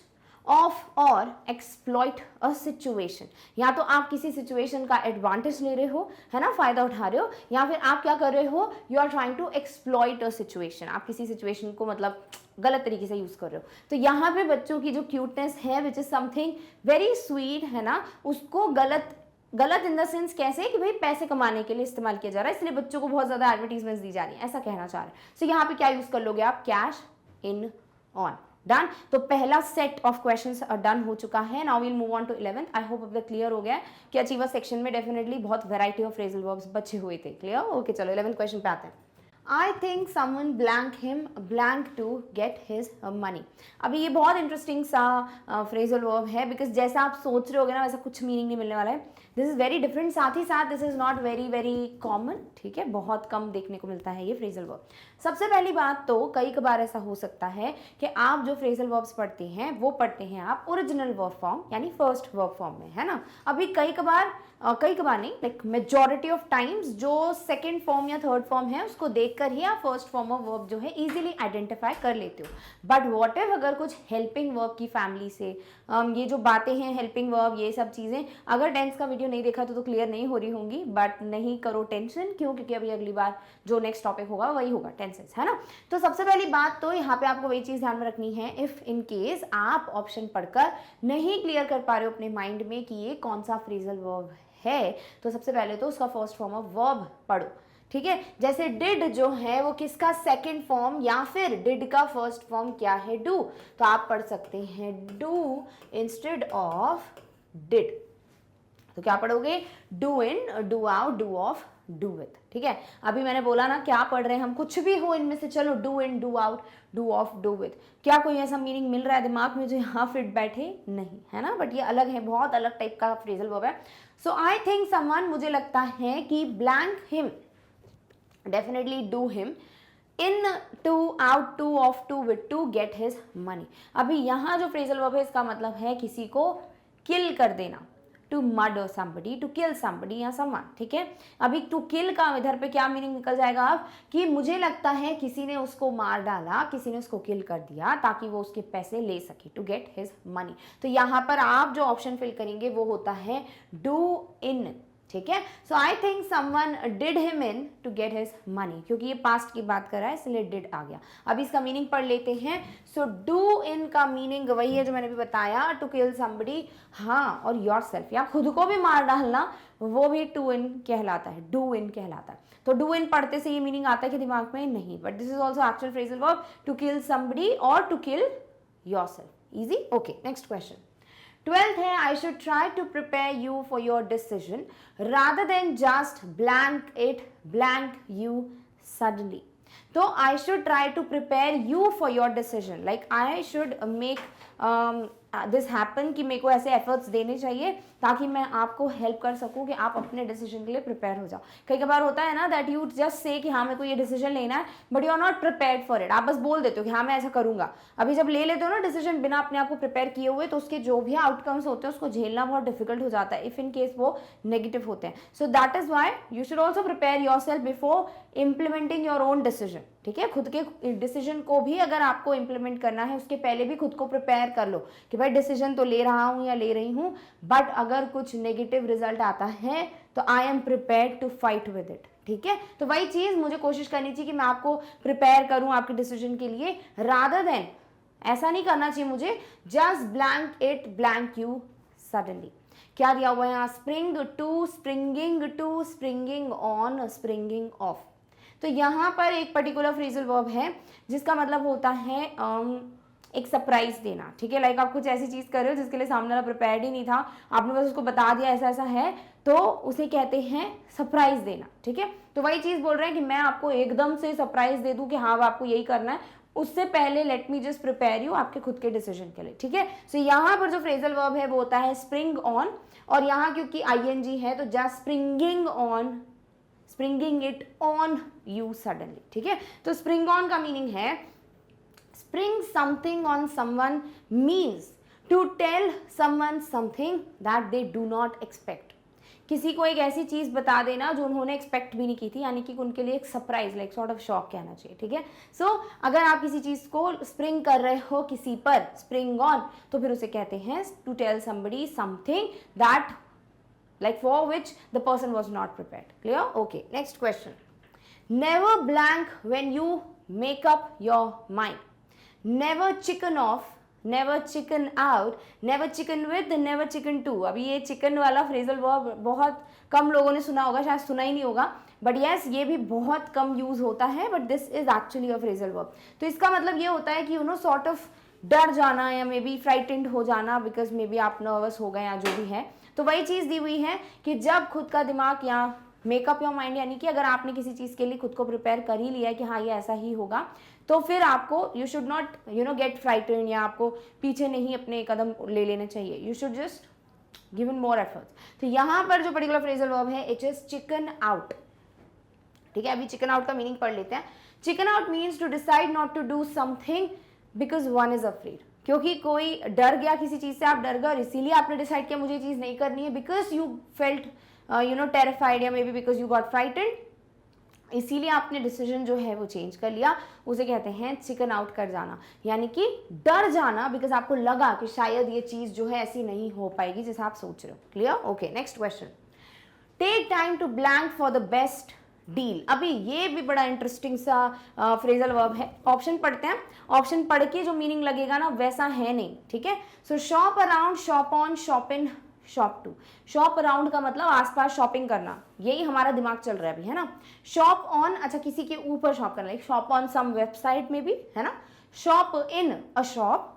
of और एक्सप्लॉइट अ सिचुएशन, या तो आप किसी सिचुएशन का एडवांटेज ले रहे हो, है ना, फायदा उठा रहे हो, या फिर आप क्या कर रहे हो, you are trying to exploit a situation, आप किसी सिचुएशन को मतलब गलत तरीके से यूज कर रहे हो। तो यहाँ पे बच्चों की जो क्यूटनेस है, which is something very sweet, है ना, उसको गलत इन द सेंस कैसे कि भाई पैसे कमाने के लिए इस्तेमाल किया जा रहा है, इसलिए बच्चों को बहुत ज्यादा एडवर्टीजमेंट्स दी जा रही है, ऐसा कहना चाह रहे हैं। सो यहाँ पे क्या यूज कर लोगे आप, कैश इन ऑन, डन। तो पहला सेट ऑफ क्वेश्चंस डन हो चुका है। Now will move on to 11th। I hope अब तक क्लियर हो गया है कि अचीवर सेक्शन में डेफिनेटली बहुत वैरायटी ऑफ फ्रेजल वर्ब्स बचे हुए थे। क्लियर? ओके, चलो 11th क्वेश्चन पे आते हैं। I think someone blank him blank to get his money। अभी ये बहुत इंटरेस्टिंग सा फ्रेजल वर्ब है, बिकॉज जैसा आप सोच रहे होगे ना वैसा कुछ मीनिंग नहीं मिलने वाला है। दिस इज वेरी डिफरेंट, साथ ही साथ this is not very very common, ठीक है, बहुत कम देखने को मिलता है ये फ्रेजल वर्ब। सबसे पहली बात तो कई कबार ऐसा हो सकता है कि आप जो फ्रेजल वर्ब्स पढ़ते हैं वो पढ़ते हैं आप ओरिजिनल वर्ब फॉर्म यानी फर्स्ट वर्ब फॉर्म में, है ना। अभी कई कबार नहीं, लाइक मेजॉरिटी ऑफ टाइम्स जो सेकंड फॉर्म या थर्ड फॉर्म है उसको देखकर ही आप फर्स्ट फॉर्म ऑफ वर्ब जो है इजीली आइडेंटिफाई कर लेते हो। बट व्हाट इफ अगर कुछ हेल्पिंग वर्ब की फैमिली से ये जो बातें हैं हेल्पिंग वर्ब ये सब चीज़ें, अगर टेंस का वीडियो नहीं देखा तो क्लियर नहीं हो रही होंगी, बट नहीं करो टेंशन, क्यों? क्योंकि अभी अगली बार जो नेक्स्ट टॉपिक होगा वही होगा टेंसेस, है ना। तो सबसे पहली बात तो यहाँ पे आपको वही चीज़ ध्यान में रखनी है, इफ इन केस आप ऑप्शन पढ़कर नहीं क्लियर कर पा रहे हो अपने माइंड में कि ये कौन सा फ्रेजल वर्ब है, तो सबसे पहले तो उसका फर्स्ट फॉर्म ऑफ वर्ब पढ़ो, ठीक है। जैसे डिड जो है वो किसका सेकंड फॉर्म या फिर डिड का फर्स्ट फॉर्म क्या है? डू। तो आप पढ़ सकते हैं डू इंस्टेड ऑफ डिड। तो क्या पढ़ोगे? Do in, do out, do of, do with, ठीक है। अभी मैंने बोला ना क्या पढ़ रहे हैं हम, कुछ भी हो इनमें से, चलो do in, do out, do of, do with. क्या कोई ऐसा मीनिंग मिल रहा है दिमाग में जो यहाँ फिट बैठे? नहीं, है ना। बट ये अलग है, बहुत अलग टाइप का फ्रेजल वर्ब है। सो आई थिंक समवन, मुझे लगता है कि blank him, definitely do him, in, to, out, to, off, to, with, to get his money. अभी यहाँ जो फ्रेजल वर्ब है इसका मतलब है किसी को किल कर देना, to murder somebody, to kill somebody या someone, ठीक है। अभी टू किल का इधर पे क्या मीनिंग निकल जाएगा अब कि मुझे लगता है किसी ने उसको मार डाला, किसी ने उसको किल कर दिया ताकि वो उसके पैसे ले सके, टू गेट हिज मनी। तो यहाँ पर आप जो ऑप्शन फिल करेंगे वो होता है डू इन, ठीक है। So I think someone did him in to get his money, क्योंकि ये पास्ट की बात कर रहा है इसलिए डिड आ गया। अब इसका मीनिंग पढ़ लेते हैं। सो डू इन का मीनिंग वही है जो मैंने भी बताया, टू किल समबडी, हाँ, और योरसेल्फ या खुद को भी मार डालना, वो भी टू इन कहलाता है, डू इन कहलाता है। तो डू इन पढ़ते से ये मीनिंग आता है कि दिमाग में? नहीं, but this is also actual phrasal verb, to kill somebody और to kill yourself. Easy, okay. Next question 12th है, I should try to prepare you for your decision rather than just blank it blank you suddenly। तो I should try to prepare you for your decision, like I should make this happen कि मेरे को ऐसे efforts देने चाहिए ताकि मैं आपको हेल्प कर सकूं कि आप अपने डिसीजन के लिए प्रिपेयर हो जाओ। कई बार होता है ना दैट यू जस्ट से कि हाँ मेरे को ये डिसीजन लेना है, but you are not prepared for it. आप बस बोल देते हो कि हाँ मैं ऐसा करूंगा। अभी जब ले लेते हो ना डिसीजन बिना अपने आप को प्रिपेयर किए हुए, तो उसके जो भी आउटकम्स होते हैं उसको झेलना बहुत डिफिकल्ट हो जाता है इफ इन केस वो नेगेटिव होते हैं। So that is why you should also prepare your self before implementing your own decision, ठीक है। खुद के डिसीजन को भी अगर आपको इम्प्लीमेंट करना है उसके पहले भी खुद को प्रिपेयर कर लो कि भाई डिसीजन तो ले रहा हूं या ले रही हूं, बट अगर कुछ नेगेटिव रिजल्ट आता है तो I am prepared to fight with it, ठीक है। तो वही चीज मुझे कोशिश करनी चाहिए कि मैं आपको प्रिपेयर करूं आपके डिसीजन के लिए, रादर देन ऐसा नहीं करना चाहिए मुझे just blank it blank you suddenly. क्या दिया हुआ है यहाँ? Spring to, springing to, springing on, springing off. तो यहाँ पर एक पर्टिकुलर फ्रेजल वर्ब है जिसका मतलब होता है एक सरप्राइज देना, ठीक है। लाइक आप कुछ ऐसी चीज कर रहे हो जिसके लिए सामने वाला प्रिपेयर्ड ही नहीं था, आपने बस उसको बता दिया ऐसा ऐसा है, तो उसे कहते हैं सरप्राइज देना, ठीक है। तो वही चीज बोल रहे हैं कि मैं आपको एकदम से सरप्राइज दे दूं कि हाँ आपको यही करना है, उससे पहले let me just prepare you आपके खुद के डिसीजन के लिए, ठीक है। सो यहाँ पर जो फ्रेजल वर्ब है वो होता है स्प्रिंग ऑन, और यहाँ क्योंकि आईएनजी है तो just springing on, springing it on you suddenly, ठीक है। तो स्प्रिंग ऑन का मीनिंग है spring something on someone means to tell someone something that they do not expect। किसी को एक ऐसी चीज बता देना जो उन्होंने एक्सपेक्ट भी नहीं की थी, यानी कि उनके लिए एक surprise, like sort of shock कहना चाहिए, ठीक है। सो अगर आप किसी चीज को स्प्रिंग कर रहे हो किसी पर, स्प्रिंग ऑन, तो फिर उसे कहते हैं to tell somebody something that like for which the person was not prepared। Clear? Okay, next question। Never blank when you make up your mind। Never chicken off, never chicken out, never chicken with, never chicken to। अभी ये chicken वाला phrasal verb बहुत कम लोगों ने सुना होगा, शायद सुना ही नहीं होगा, बट यस ये भी बहुत कम यूज होता है, but this is actually a phrasal verb. तो इसका मतलब ये होता है कि यू नो सॉर्ट ऑफ डर जाना या मे बी फ्राइटेंड हो जाना बिकॉज मे बी आप नर्वस हो गए या जो भी है। तो वही चीज़ दी हुई है कि जब खुद का दिमाग या मेकअप योर माइंड, यानी कि अगर आपने किसी चीज़ के लिए खुद को प्रिपेयर कर ही लिया है कि हाँ ये ऐसा ही होगा, तो फिर आपको you should not gate frightened या आपको पीछे नहीं अपने कदम ले लेने चाहिए। You should just given more efforts. तो यहाँ पर जो पर्टिकुलर फ्रेजल वर्ब है इट इज चिकन आउट। ठीक है, अभी चिकन आउट का मीनिंग पढ़ लेते हैं। Chicken out means to decide not to do something because one is afraid. क्योंकि कोई डर गया किसी चीज से, आप डर गए और इसीलिए आपने डिसाइड किया मुझे ये चीज नहीं करनी है, बिकॉज यू फेल्ट टेरिफाइड या may be because you got frightened, इसीलिए आपने डिसीजन जो है वो चेंज कर लिया। उसे कहते हैं चिकन आउट कर जाना, यानी कि डर जाना बिकॉज आपको लगा कि शायद ये चीज जो है ऐसी नहीं हो पाएगी जैसे आप सोच रहे हो। Clear? Okay, next question. Take time to blank for the best deal. अभी ये भी बड़ा इंटरेस्टिंग सा फ्रेजल वर्ब है। ऑप्शन पढ़ते हैं, ऑप्शन पढ़ के जो मीनिंग लगेगा ना वैसा है नहीं। ठीक है, so shop around, shop on, shop in, shop to. Shop around का मतलब आसपास शॉपिंग करना, यही हमारा दिमाग चल रहा है अभी, है ना। शॉप ऑन, अच्छा किसी के ऊपर शॉप करना, like shop on some website में भी, है ना। शॉप इन अ शॉप,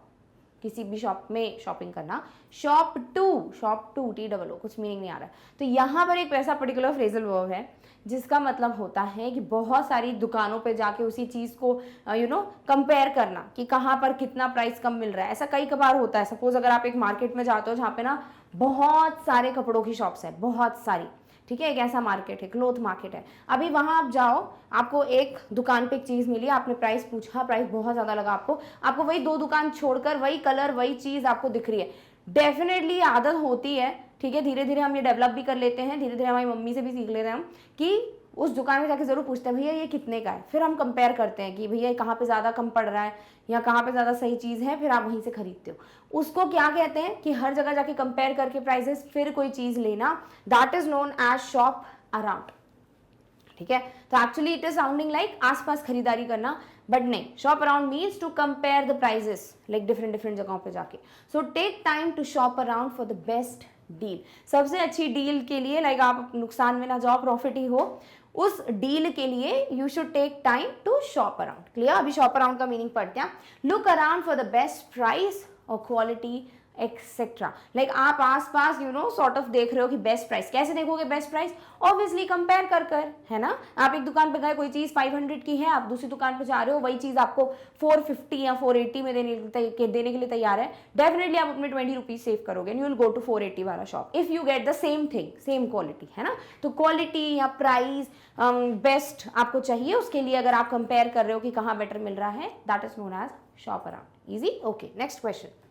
किसी भी शॉप में शॉपिंग करना। Shop to T double O, कुछ मीनिंग नहीं आ रहा है। तो यहाँ पर एक ऐसा पर्टिकुलर फ्रेजल वर्ब है जिसका मतलब होता है कि बहुत सारी दुकानों पे जाके उसी चीज़ को कंपेयर करना कि कहाँ पर कितना प्राइस कम मिल रहा है। ऐसा कई कबार होता है। सपोज अगर आप एक मार्केट में जाते हो जहाँ पे ना बहुत सारे कपड़ों की शॉप्स है, बहुत सारी, ठीक है, एक ऐसा मार्केट है, क्लोथ मार्केट है। अभी वहां आप जाओ, आपको एक दुकान पे एक चीज मिली, आपने प्राइस पूछा, प्राइस बहुत ज्यादा लगा आपको वही दो दुकान छोड़कर वही कलर वही चीज आपको दिख रही है। डेफिनेटली आदत होती है, ठीक है, धीरे धीरे हम ये डेवलप भी कर लेते हैं, धीरे धीरे हमारी मम्मी से भी सीख लेते हैं हम कि उस दुकान में जाके जरूर पूछते हैं भैया ये कितने का है। फिर हम कंपेयर करते हैं कि भैया कहाँ पे ज़्यादा कम पड़ रहा है या कहाँ पे ज़्यादा सही चीज़ है, फिर आप वहीं से खरीदते हो। उसको क्या कहते हैं कि हर जगह जाके कंपेयर करके प्राइसेस फिर कोई चीज़ लेना, that is known as shop around. ठीक है, तो actually it is sounding like आसपास खरीदारी करना, बट नहीं, shop around means to compare the prices like different जगहों पे जाके। So take time to shop around for the best deal. सबसे अच्छी डील के लिए, लाइक आप नुकसान में ना जाओ, प्रॉफिट ही हो, उस डील के लिए you should take time to shop around. Clear? अभी शॉप अराउंड का मीनिंग पढ़ते हैं। Look around for the best price और क्वालिटी एक्सेट्रा। लाइक आप आसपास सॉर्ट ऑफ देख रहे हो कि बेस्ट प्राइस। कैसे देखोगे बेस्ट प्राइस? ऑब्वियसली कंपेयर कर, है ना। आप एक दुकान पे गए, कोई चीज 500 की है, आप दूसरी दुकान पे जा रहे हो, वही चीज आपको 450 या 480 में देने के लिए तैयार है। डेफिनेटली आप अपने 20 रुपीज सेव करोगे, यू विल गो टू 480 वाला shop if you get the same thing, same quality, है ना। तो क्वालिटी या प्राइस बेस्ट आपको चाहिए, उसके लिए अगर आप कंपेयर कर रहे हो कि कहाँ बेटर मिल रहा है, that is known as shop around. Easy? Okay, next question.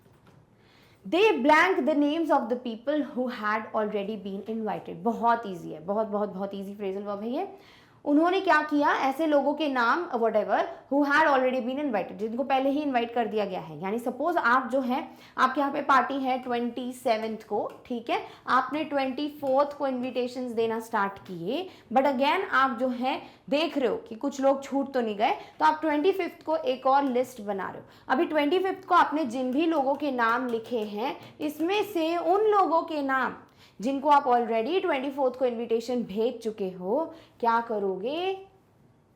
They blank the names of the people who had already been invited। बहुत ईजी है, बहुत ईजी फ्रेजल वर्ब है ये। उन्होंने क्या किया, ऐसे लोगों के नाम whatever who had already been invited, जिनको पहले ही इनवाइट कर दिया गया है। यानी सपोज आप जो है, आपके यहाँ पे पार्टी है 27th को, ठीक है, आपने 24th को इन्विटेशंस देना स्टार्ट किए, बट अगेन आप जो है देख रहे हो कि कुछ लोग छूट तो नहीं गए, तो आप 25th को एक और लिस्ट बना रहे हो। अभी 25th को आपने जिन भी लोगों के नाम लिखे हैं, इसमें से उन लोगों के नाम जिनको आप ऑलरेडी 24th को इन्विटेशन भेज चुके हो, क्या करोगे?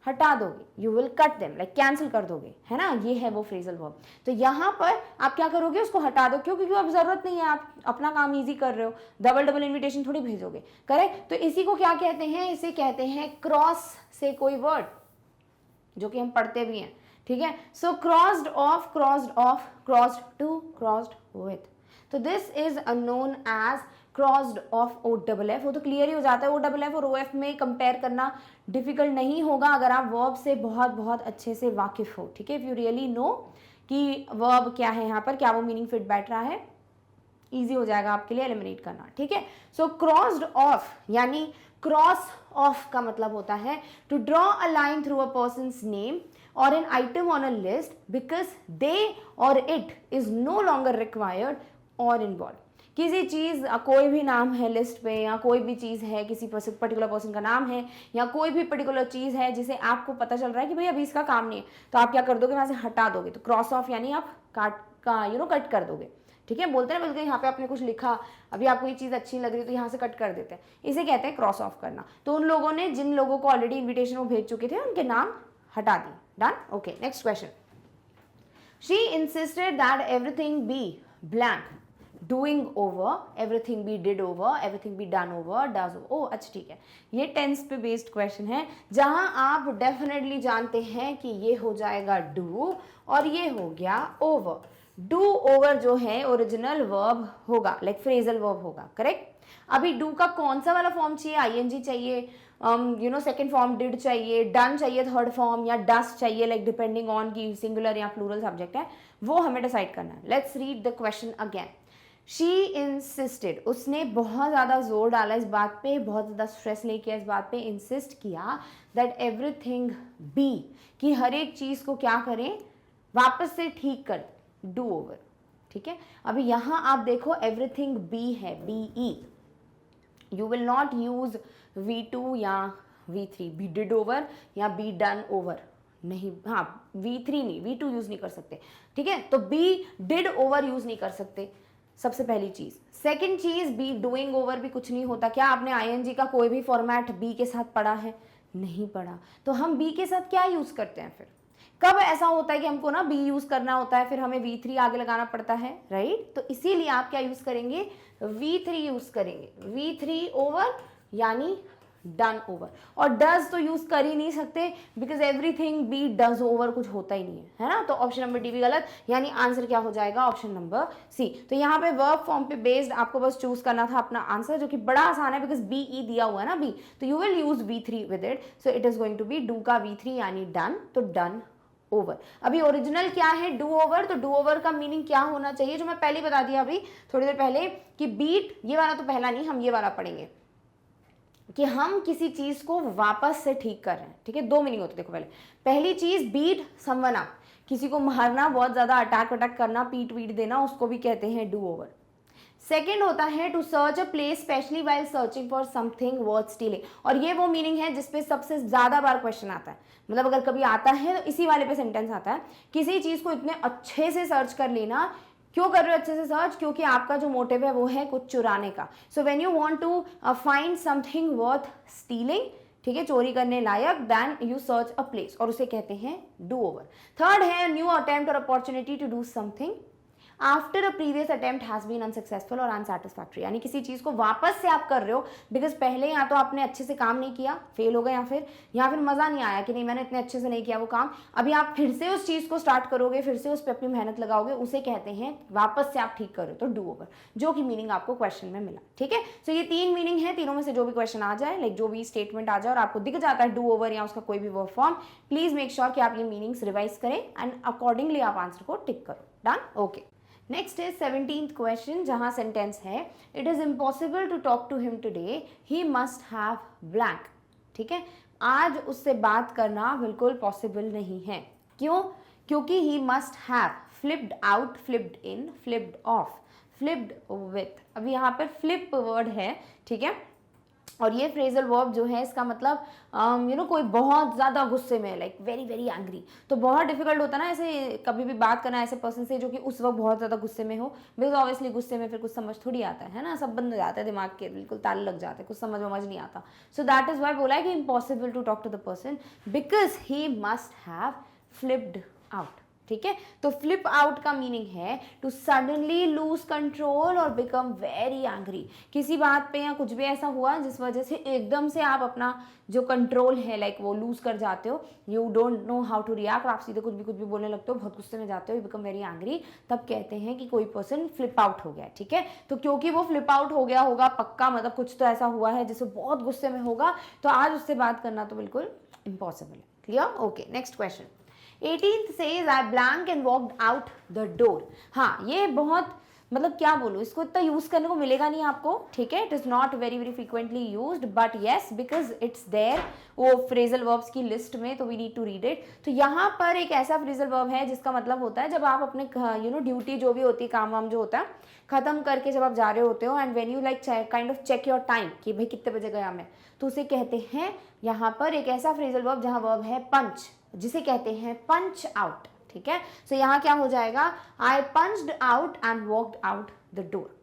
हटा दोगे, you will cut them, like cancel कर दोगे, है ना। ये है वो फ्रेजल वर्ब। तो यहाँ पर आप क्या करोगे? उसको हटा दो। क्यों? क्योंकि अब जरूरत नहीं है, आप अपना काम इजी कर रहे हो, डबल इन्विटेशन थोड़ी भेजोगे, करेक्ट। तो इसी को क्या कहते हैं? इसे कहते हैं क्रॉस से कोई वर्ड, जो कि हम पढ़ते भी हैं, ठीक है। So crossed off, crossed to, crossed with. तो this is known as crossed off OFF। वो तो क्लियर ही हो जाता है, OFF और OF में कंपेयर करना डिफिकल्ट नहीं होगा अगर आप वर्ब से बहुत अच्छे से वाकिफ हो, ठीक है। इफ यू रियली नो कि वर्ब क्या है यहाँ पर, क्या वो मीनिंग फिट बैठ रहा है, इजी हो जाएगा आपके लिए एलिमिनेट करना, ठीक है। सो क्रॉस्ड ऑफ, यानी क्रॉस ऑफ का मतलब होता है to draw a line through a person's name or an item on a list because they or it is no longer required or involved। किसी चीज़, कोई भी नाम है लिस्ट पे, या कोई भी चीज़ है, किसी पर्टिकुलर पर्सन का नाम है, या कोई भी पर्टिकुलर चीज़ है जिसे आपको पता चल रहा है कि भाई अभी इसका काम नहीं है, तो आप क्या कर दोगे? वहाँ से हटा दोगे। तो क्रॉस ऑफ यानी आप कट कर दोगे, ठीक है। बोलते हैं बल्कि यहाँ पे आपने कुछ लिखा, अभी आपको ये चीज़ अच्छी लग रही है तो यहाँ से कट कर देते हैं, इसे कहते हैं क्रॉस ऑफ करना। तो उन लोगों ने जिन लोगों को ऑलरेडी इन्विटेशन वो भेज चुके थे, उनके नाम हटा दिए। Done? Okay, next question. She insisted that everything be blank, doing over, everything be did over, everything be done over, does over. ओ अच्छा ठीक है, ये टेंस पे बेस्ड क्वेश्चन है जहां आप डेफिनेटली जानते हैं कि ये हो जाएगा डू और ये हो गया ओवर। डू ओवर जो है ओरिजिनल वर्ब होगा, लाइक फ्रेजल वर्ब होगा, करेक्ट। अभी डू का कौन सा वाला फॉर्म चाहिए, आईएनजी चाहिए, सेकंड फॉर्म डिड चाहिए, डन चाहिए थर्ड फॉर्म, या डस चाहिए, लाइक डिपेंडिंग ऑन की सिंगुलर या प्लूरल सब्जेक्ट है, वो हमें डिसाइड करना है। Let's read the question again. She insisted, उसने बहुत ज़्यादा जोर डाला इस बात पे, बहुत ज़्यादा स्ट्रेस नहीं किया इस बात पे, इंसिस्ट किया दैट एवरीथिंग बी, कि हर एक चीज़ को क्या करें, वापस से ठीक कर, डू ओवर, ठीक है। अभी यहाँ आप देखो एवरीथिंग बी है, B E, you will not use V2 या V3, बी डिड ओवर या बी डन ओवर नहीं, हाँ V3 नहीं, V2 यूज नहीं कर सकते, ठीक है। तो बी डिड ओवर यूज नहीं कर सकते, सबसे पहली चीज। सेकंड चीज, बी डूइंग ओवर भी कुछ नहीं होता। क्या आपने आईएनजी का कोई भी फॉर्मेट बी के साथ पढ़ा है? नहीं पढ़ा। तो हम बी के साथ क्या यूज करते हैं फिर? कब ऐसा होता है कि हमको ना बी यूज करना होता है, फिर हमें V3 आगे लगाना पड़ता है, राइट। तो इसीलिए आप क्या यूज करेंगे, V3 यूज करेंगे, V3 ओवर यानी डन ओवर। और डज तो यूज कर ही नहीं सकते because everything be does over कुछ होता ही नहीं है ना। तो ऑप्शन नंबर डी भी गलत, यानी आंसर क्या हो जाएगा, ऑप्शन नंबर सी। तो यहाँ पे वर्ब फॉर्म पे बेस्ड आपको बस चूज करना था अपना आंसर, जो कि बड़ा आसान है बिकॉज बी ई दिया हुआ है ना बी, तो you will use V3 with it. So it is going to be do का V3 यानी डन, तो डन ओवर। अभी ओरिजिनल क्या है, डू ओवर। तो डू ओवर का मीनिंग क्या होना चाहिए, जो मैं पहले बता दिया अभी थोड़ी देर पहले, कि बीट, ये वाला तो पहला नहीं, हम ये वाला पढ़ेंगे कि हम किसी चीज को वापस से ठीक कर रहे हैं, ठीक है। दो मीनिंग होते हैं, देखो पहली चीज बीट समवन अप, किसी को मारना, बहुत ज्यादा अटैक वटैक करना, पीट वीट देना, उसको भी कहते हैं डू ओवर। सेकेंड होता है to search a place especially while searching for something worth stealing, और ये वो मीनिंग है जिसपे सबसे ज्यादा बार क्वेश्चन आता है, मतलब अगर कभी आता है तो इसी वाले पे सेंटेंस आता है, किसी चीज को इतने अच्छे से सर्च कर लेना। क्यों कर रहे हो अच्छे से सर्च, क्योंकि आपका जो मोटिव है वो है कुछ चुराने का। So when you want to find something worth stealing, ठीक है, चोरी करने लायक, then you search a place, और उसे कहते हैं डू ओवर। थर्ड है न्यू अटेम्प्ट और opportunity to do something after a previous attempt has been unsuccessful और अनसैटिस्फैक्टरी, यानी किसी चीज को वापस से आप कर रहे हो बिकॉज पहले या तो आपने अच्छे से काम नहीं किया, फेल हो गए, या फिर मजा नहीं आया कि नहीं मैंने इतने अच्छे से नहीं किया वो काम, अभी आप फिर से उस चीज को स्टार्ट करोगे, फिर से उस पर अपनी मेहनत लगाओगे, उसे कहते हैं वापस से आप ठीक कर रहे हो, तो डू ओवर, जो कि मीनिंग आपको क्वेश्चन में मिला, ठीक है। सो ये तीन मीनिंग है, तीनों में से जो भी क्वेश्चन आ जाए, लाइक जो भी स्टेटमेंट आ जाए और आपको दिख जाता है डू ओवर या उसका कोई भी verb form, please make sure कि आप ये मीनिंग्स रिवाइज करें एंड अकॉर्डिंगली आप आंसर को टिक करो। Done, okay. Next is 17th question, जहां सेंटेंस है it is impossible to talk to him today, he must have blank, ठीक है। आज उससे बात करना बिल्कुल पॉसिबल नहीं है। क्यों? क्योंकि ही must have flipped out, flipped in, flipped of, flipped with. अभी यहाँ पर फ्लिप वर्ड है, ठीक है, और ये फ्रेजल वर्ब जो है इसका मतलब कोई बहुत ज़्यादा गुस्से में है, लाइक वेरी वेरी एंग्री। तो बहुत डिफिकल्ट होता है ना ऐसे कभी भी बात करना ऐसे पर्सन से जो कि उस वक्त बहुत ज़्यादा गुस्से में हो, बिकॉज ऑब्वियसली गुस्से में फिर कुछ समझ थोड़ी आता है ना, सब बंद हो जाता है, दिमाग के बिल्कुल ताले लग जाते हैं, कुछ समझ नहीं आता। सो दैट इज़ वाई बोला है कि impossible to talk to the person because he must have flipped out, ठीक है। तो फ्लिप आउट का मीनिंग है टू सडनली लूज कंट्रोल और बिकम वेरी एंग्री। किसी बात पे या कुछ भी ऐसा हुआ जिस वजह से एकदम से आप अपना जो कंट्रोल है लाइक वो लूज कर जाते हो, you don't know how to react, आप सीधे कुछ भी बोलने लगते हो, बहुत गुस्से में जाते हो, यू बिकम वेरी एंग्री, तब कहते हैं कि कोई पर्सन फ्लिप आउट हो गया, ठीक है। तो क्योंकि वो फ्लिप आउट हो गया होगा पक्का, मतलब कुछ तो ऐसा हुआ है जिससे बहुत गुस्से में होगा, तो आज उससे बात करना तो बिल्कुल इम्पॉसिबल है। Clear? Okay, next question. 18th says I blank and walked out the door। हाँ, ये बहुत मतलब क्या बोलूँ, इसको इतना यूज करने को मिलेगा नहीं आपको, ठीक है। It is not very very frequently used, but yes because it's there वो फ्रेजल वर्ब्स की लिस्ट में, तो we need to read it. तो यहाँ पर एक ऐसा फ्रेजल वर्ब है जिसका मतलब होता है जब आप अपने ड्यूटी जो भी होती है, काम वाम जो होता है खत्म करके जब आप जा रहे होते हो, and when you like kind of check your time कि भाई कितने बजे गया मैं, तो उसे कहते हैं यहाँ पर एक ऐसा फ्रेजल वर्ब जहाँ वर्ब है पंच, जिसे कहते हैं पंच आउट, ठीक है। सो यहाँ क्या हो जाएगा, I punched out and walked out the door.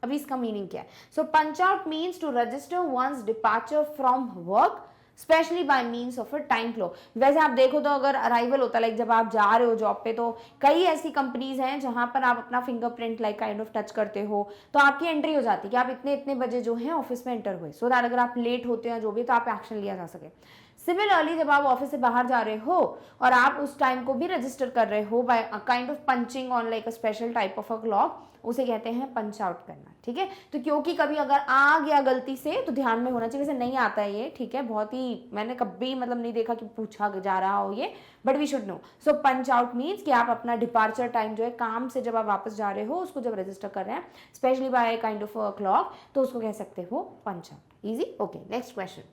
अभी इसका मीनिंग क्या है? So punch out means to register one's departure from work specially by means of a time clock. वैसे आप देखो तो अगर अराइवल होता है लाइक जब आप जा रहे हो जॉब पे, तो कई ऐसी कंपनीज हैं जहां पर आप अपना fingerprint like kind of touch करते हो तो आपकी एंट्री हो जाती है कि आप इतने इतने बजे जो है ऑफिस में एंटर हुए, सो दैट अगर आप लेट होते हैं जो भी तो आप एक्शन लिया जा सके। सिमिलरली जब आप ऑफिस से बाहर जा रहे हो और आप उस टाइम को भी रजिस्टर कर रहे हो by kind of punching on like a special type of a clock, उसे कहते हैं पंच आउट करना, ठीक है। तो क्योंकि कभी अगर आ गया गलती से तो ध्यान में होना चाहिए, वैसे नहीं आता है ये, ठीक है, बहुत ही मैंने कभी मतलब नहीं देखा कि पूछा जा रहा हो ये, but we should know. So punch out means कि आप अपना डिपार्चर टाइम जो है काम से जब आप वापस जा रहे हो उसको जब रजिस्टर कर रहे हैं especially by kind of clock, तो उसको कह सकते हो punch out. Easy, okay. Next question,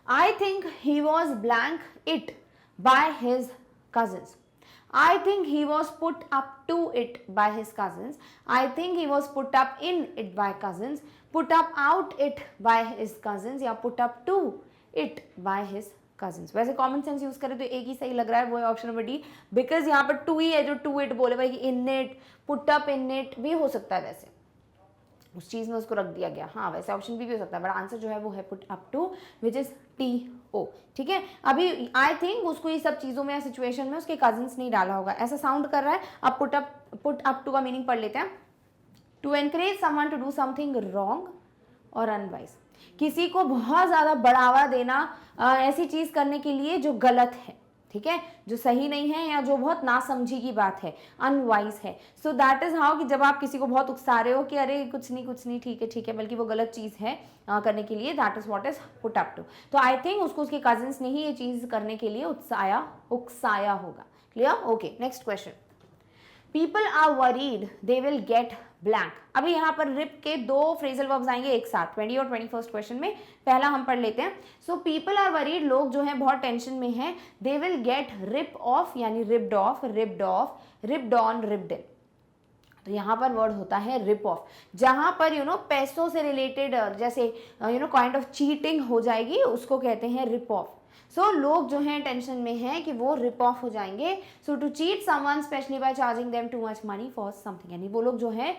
I think he was blank it by his cousins. I think he was put up to it by his cousins. I think he was put up in it by cousins. Put up out it by his cousins या put up to it by his cousins. वैसे common sense use करें तो एक ही सही लग रहा है, वो है ऑप्शन नंबर डी, बिकॉज यहाँ पर टू ही है जो टू इट बोले भाई, in it, put up in it भी हो सकता है, वैसे उस चीज में उसको रख दिया गया, हाँ वैसे ऑप्शन भी हो सकता है, बट आंसर जो है वो है put up to which is T O, ठीक है। अभी आई थिंक उसको ये सब चीजों में या सिचुएशन में उसके कजिन्स नहीं डाला होगा, ऐसा साउंड कर रहा है। अब पुट अप टू का मीनिंग पढ़ लेते हैं। To encourage someone to do something wrong और अनवाइज, किसी को बहुत ज्यादा बढ़ावा देना ऐसी चीज करने के लिए जो गलत है, ठीक है, जो सही नहीं है या जो बहुत नासमझी की बात है, अनवाइज है। सो दैट इज हाउ कि जब आप किसी को बहुत उकसा रहे हो कि अरे कुछ नहीं ठीक है, बल्कि वो गलत चीज है करने के लिए, that is what is put up to. तो आई थिंक उसको उसके कजिन्स ने ही ये चीज करने के लिए उकसाया होगा। Clear, okay. Next question, people are worried they will get blank. अभी यहाँ पर रिप के दो फ्रेजल वर्ब्स आएंगे एक साथ 20 और 21st क्वेश्चन में। पहला हम पढ़ लेते हैं। सो पीपल आर वरीड, लोग जो हैं बहुत टेंशन में हैं। They will get rip off यानी ripped off, ripped on, ripped in. तो यहाँ पर वर्ड होता है रिप ऑफ, जहां पर पैसों से रिलेटेड जैसे काइंड ऑफ चीटिंग हो जाएगी, उसको कहते हैं रिप ऑफ। सो लोग जो हैं टेंशन में हैं कि वो रिप ऑफ हो जाएंगे। So to cheat someone specially by charging them too much money for something, यानी वो लोग जो हैं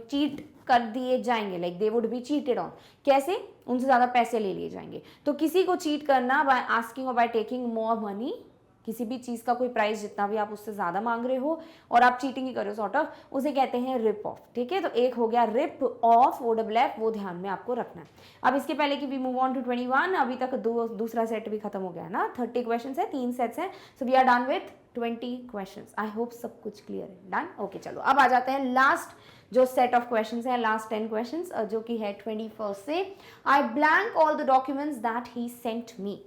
चीट कर दिए जाएंगे, like they would be cheated on. कैसे? उनसे ज्यादा पैसे ले लिए जाएंगे। तो किसी को चीट करना बाय आस्किंग और बाय टेकिंग मोर मनी, किसी भी चीज का कोई प्राइस जितना भी आप उससे ज्यादा मांग रहे हो और आप चीटिंग ही कर रहे हो सॉर्ट ऑफ, उसे कहते हैं रिप ऑफ, ठीक है। तो एक हो गया rip off, O double F, वो ध्यान में आपको रखना है। अब इसके पहले कि वी मूव ऑन टू 21, अभी तक दूसरा सेट भी खत्म हो गया है ना। 30 क्वेश्चंस है, 3 सेट्स हैं। So we are done with 20 questions. I hope सब कुछ क्लियर है। Done, okay. चलो अब आ जाते हैं लास्ट जो सेट ऑफ क्वेश्चंस है, लास्ट 10 क्वेश्चंस, जो कि है 21 से। I blank all the documents that he sent me.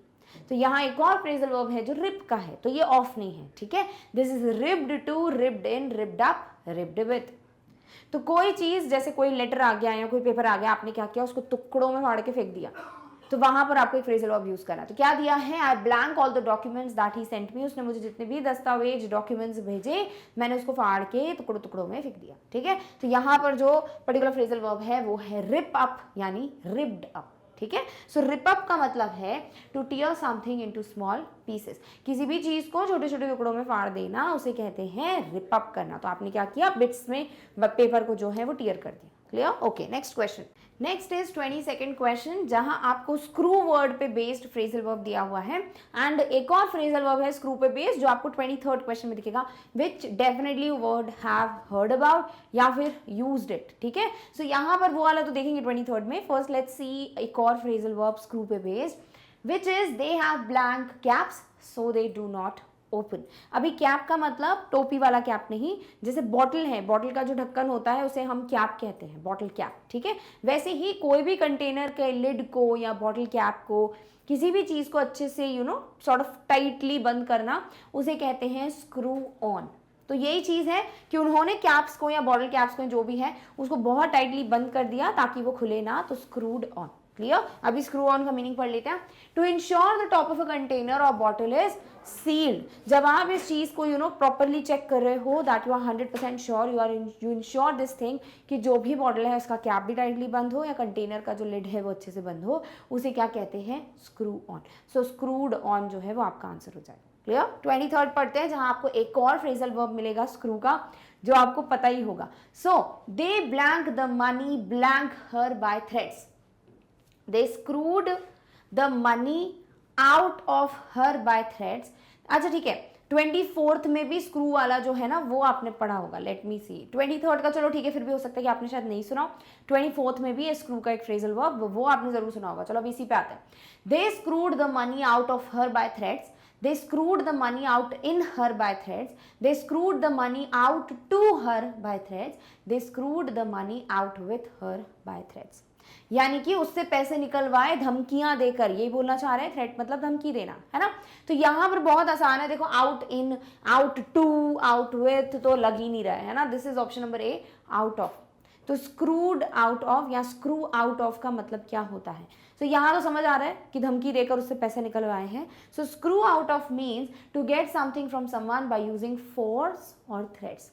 तो यहाँ एक और फ्रेजल वर्ब है जो रिप का है, तो ये ऑफ नहीं है, ठीक है। This is ripped to, ripped in, ripped up, ripped with. तो कोई चीज जैसे कोई लेटर आ गया या कोई पेपर आ गया, आपने क्या किया, उसको टुकड़ों में फाड़ के फेंक दिया, तो वहां पर आपको एक फ्रेजल वर्ब यूज करना है। तो क्या दिया है, आई blank all the documents that he sent मी। उसने मुझे जितने भी दस्तावेज डॉक्यूमेंट्स भेजे, मैंने उसको फाड़ के टुकड़ों टुकड़ों में फेंक दिया, ठीक है। तो यहाँ पर जो पर्टिकुलर फ्रेजल वर्ब है वो है रिप अप यानी रिप्ड अप, ठीक है। सो रिप अप का मतलब है to tear something into small pieces, किसी भी चीज को छोटे छोटे टुकड़ों में फाड़ देना, उसे कहते हैं रिप अप करना। तो आपने क्या किया, बिट्स में पेपर को जो है वो टीयर कर दिया। Clear, okay. Next question, next is 22nd question, जहां आपको स्क्रू वर्ड पे बेस्ड फ्रेजल वर्ब दिया हुआ है, एंड एक और फ्रेजल वर्ब है स्क्रू पे बेस्ड जो आपको 23rd क्वेश्चन में दिखेगा, विच definitely word have heard about या फिर यूज्ड इट, ठीक है। सो यहाँ पर वो वाला तो देखेंगे 23rd में। फर्स्ट लेट्स सी एक और फ्रेजल वर्ब स्क्रू पे based, which is they have blank caps so they do not open. अभी कैप का मतलब टोपी वाला कैप नहीं, जैसे बॉटल है, बॉटल का जो ढक्कन होता है उसे हम कैप कहते हैं, बॉटल कैप, ठीक है। वैसे ही कोई भी कंटेनर के लिड को या बॉटल कैप को, किसी भी चीज को अच्छे से सॉर्ट ऑफ टाइटली बंद करना, उसे कहते हैं स्क्रू ऑन। तो यही चीज है कि उन्होंने कैप्स को या बॉटल कैप्स को जो भी है उसको बहुत टाइटली बंद कर दिया ताकि वो खुले ना, तो स्क्रूड ऑन। क्लियर, अभी स्क्रू ऑन का मीनिंग पढ़ लेते हैं। To ensure the top of a container और बॉटल इज सील्ड, जब आप इस चीज को प्रॉपरली चेक कर रहे हो, that you are 100% sure, you ensure this thing कि जो भी बॉटल है उसका कैप भी टाइटली बंद हो या कंटेनर का जो लिड है वो अच्छे से बंद हो, उसे क्या कहते हैं, screw on. So screwed on जो है वो आपका आंसर हो जाएगा। क्लियर, 23rd पढ़ते हैं, जहां आपको एक और फ्रेजल वर्ब मिलेगा स्क्रू का जो आपको पता ही होगा। So they blank the money blank her by threads, they screwed the money out of her by threads. अच्छा ठीक है, 24th में भी स्क्रू वाला जो है ना वो आपने पढ़ा होगा, लेट मी सी। 23rd का चलो ठीक है, फिर भी हो सकता है कि आपने शायद नहीं सुना। 24th में भी स्क्रू का एक फ्रेजल वर्ब, वो आपने जरूर सुना होगा। चलो अब इसी पे आते हैं। They screwed the money out of her by threads, they screwed the money out in her by threads, they screwed the money out to her by threads, they screwed the money out with her by threads। यानी कि उससे पैसे निकलवाए धमकियां देकर, यही बोलना चाह रहे हैं। थ्रेट मतलब धमकी देना, है ना। तो यहां पर बहुत आसान है, देखो out in, out to, out with तो लग ही नहीं रहा है ना। This is option number A, out of. तो स्क्रूड आउट ऑफ या स्क्रू आउट ऑफ का मतलब क्या होता है? तो यहाँ तो समझ आ रहा है कि धमकी देकर उससे पैसे निकलवाए हैं। So screw out of means to get something from someone by using force और थ्रेट्स।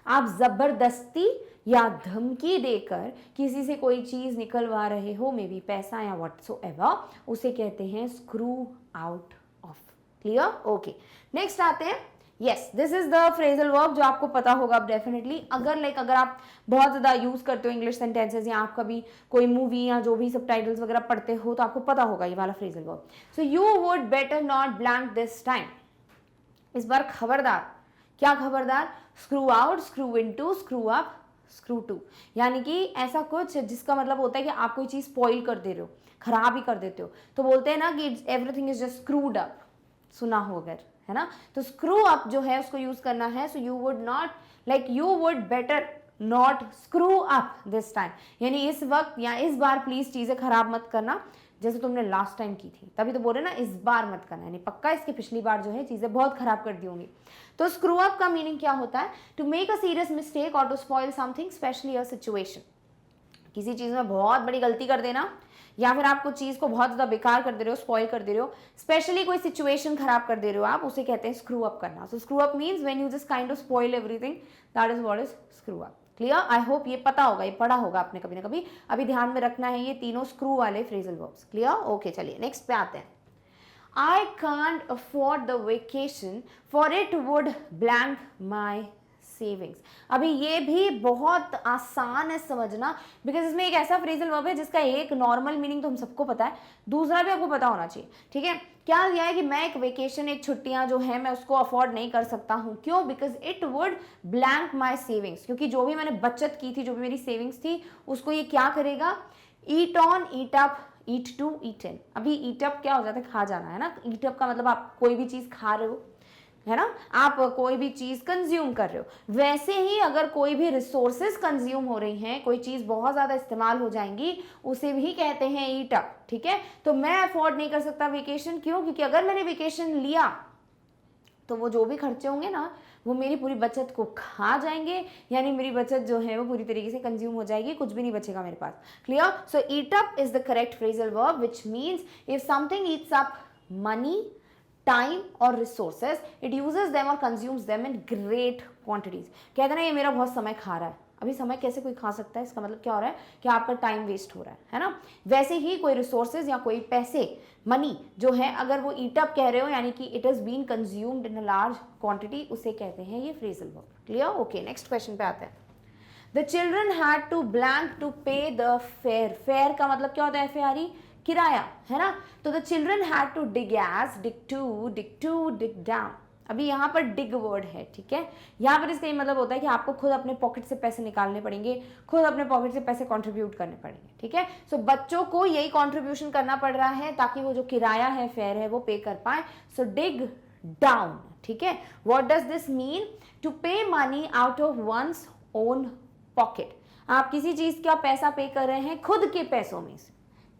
आप जबरदस्ती या धमकी देकर किसी से कोई चीज निकलवा रहे हो, मे बी पैसा या व्हाटसोएवर, उसे कहते हैं screw out of. Clear? Okay, next आते हैं। Yes, this is the phrasal verb जो आपको पता होगा अब डेफिनेटली। अगर आप बहुत ज़्यादा यूज़ करते हो इंग्लिश सेंटेंसेज या आप कभी कोई मूवी या जो भी सबटाइटल्स वगैरह पढ़ते हो तो आपको पता होगा ये वाला phrasal verb. So you would better not blank this time. इस बार खबरदार। क्या खबरदार? Screw out, screw into, screw up, screw to. यानी कि ऐसा कुछ जिसका मतलब होता है कि आप कोई चीज़ स्पॉइल कर दे रहे हो, खराब ही कर देते हो। तो बोलते हैं ना कि everything is just screwed up, सुना हो अगर, है ना। तो स्क्रू अप जो है उसको यूज करना है। सो you would not, like you would better not screw up this time, यानी इस वक्त या इस बार प्लीज चीजें खराब मत करना जैसे तुमने लास्ट टाइम की थी। तभी तो बोल रहे ना इस बार मत करना, यानी पक्का इसके पिछली बार जो है चीजें बहुत खराब कर दी होंगी। तो स्क्रू अप का मीनिंग क्या होता है? To make a serious mistake और to spoil something, specially a situation. किसी चीज में बहुत बड़ी गलती कर देना या फिर आप कुछ चीज को बहुत ज्यादा बेकार कर दे रहे हो, स्पॉइल कर दे रहे हो, स्पेशली कोई सिचुएशन खराब कर दे रहे हो आप, उसे कहते हैं स्क्रू अप करना। So screw up means when you just kind of spoil everything, that is what is screw up. Clear? I hope ये पता होगा, ये पढ़ा होगा आपने कभी ना कभी। अभी ध्यान में रखना है ये तीनों स्क्रू वाले फ्रेजल वर्ब्स। क्लियर? ओके, चलिए नेक्स्ट पे आते हैं। I can't afford the vacation for it would blank my savings। अभी ये भी बहुत आसान है समझना, बिकॉज इसमें एक ऐसा फ्रेजल वर्ब है जिसका एक नॉर्मल मीनिंग तो हम सबको पता है, दूसरा भी आपको पता होना चाहिए। ठीक है, क्या दिया है कि मैं एक वेकेशन, एक छुट्टियां जो है मैं उसको अफोर्ड नहीं कर सकता हूँ। क्यों? Because it would blank my savings, क्योंकि जो भी मैंने बचत की थी, जो भी मेरी सेविंग्स थी, उसको ये क्या करेगा? Eat on, eat up, eat to, eat in. अभी ईट अप क्या हो जाता है? खा जाना, है ना। ईट अप का मतलब आप कोई भी चीज खा रहे हो, है ना, आप कोई भी चीज कंज्यूम कर रहे हो। वैसे ही अगर कोई भी रिसोर्सेज कंज्यूम हो रही हैं, कोई चीज बहुत ज्यादा इस्तेमाल हो जाएंगी, उसे भी कहते हैं ईट अप। ठीक है, तो मैं अफोर्ड नहीं कर सकता वेकेशन। क्यों? क्योंकि अगर मैंने वेकेशन लिया तो वो जो भी खर्चे होंगे ना, वो मेरी पूरी बचत को खा जाएंगे, यानी मेरी बचत जो है वो पूरी तरीके से कंज्यूम हो जाएगी, कुछ भी नहीं बचेगा मेरे पास। Clear? So eat up is the correct phrasal verb which means if something eats up money, time और रिसोर्सेज, इट यूजेस देम और consumes them in great quantities. कहते ना ये मेरा बहुत समय खा रहा है। अभी समय कैसे कोई खा सकता है? इसका मतलब क्या हो रहा है कि आपका टाइम वेस्ट हो रहा है ना। वैसे ही कोई रिसोर्सेज या कोई पैसे, मनी जो है, अगर वो ईट अप कह रहे हो यानी कि it has been consumed in a large quantity, उसे कहते हैं ये phrasal verb. Clear? Okay, next question पे आते हैं। The children had to blank to pay the fare. Fare का मतलब क्या होता है? FARE, किराया, है ना। तो the children had to dig edge, dig to, dig to, dig down. अभी यहाँ पर डिग वर्ड है, ठीक है। यहाँ पर इसका मतलब होता है कि आपको खुद अपने पॉकेट से पैसे निकालने पड़ेंगे, खुद अपने पॉकेट से पैसे कंट्रीब्यूट करने पड़ेंगे। ठीक है, सो बच्चों को यही कंट्रीब्यूशन करना पड़ रहा है ताकि वो जो किराया है, फेयर है, वो पे कर पाए। So dig down. ठीक है, what does this mean? To pay money out of one's own pocket. आप किसी चीज का पैसा पे कर रहे हैं खुद के पैसों में से।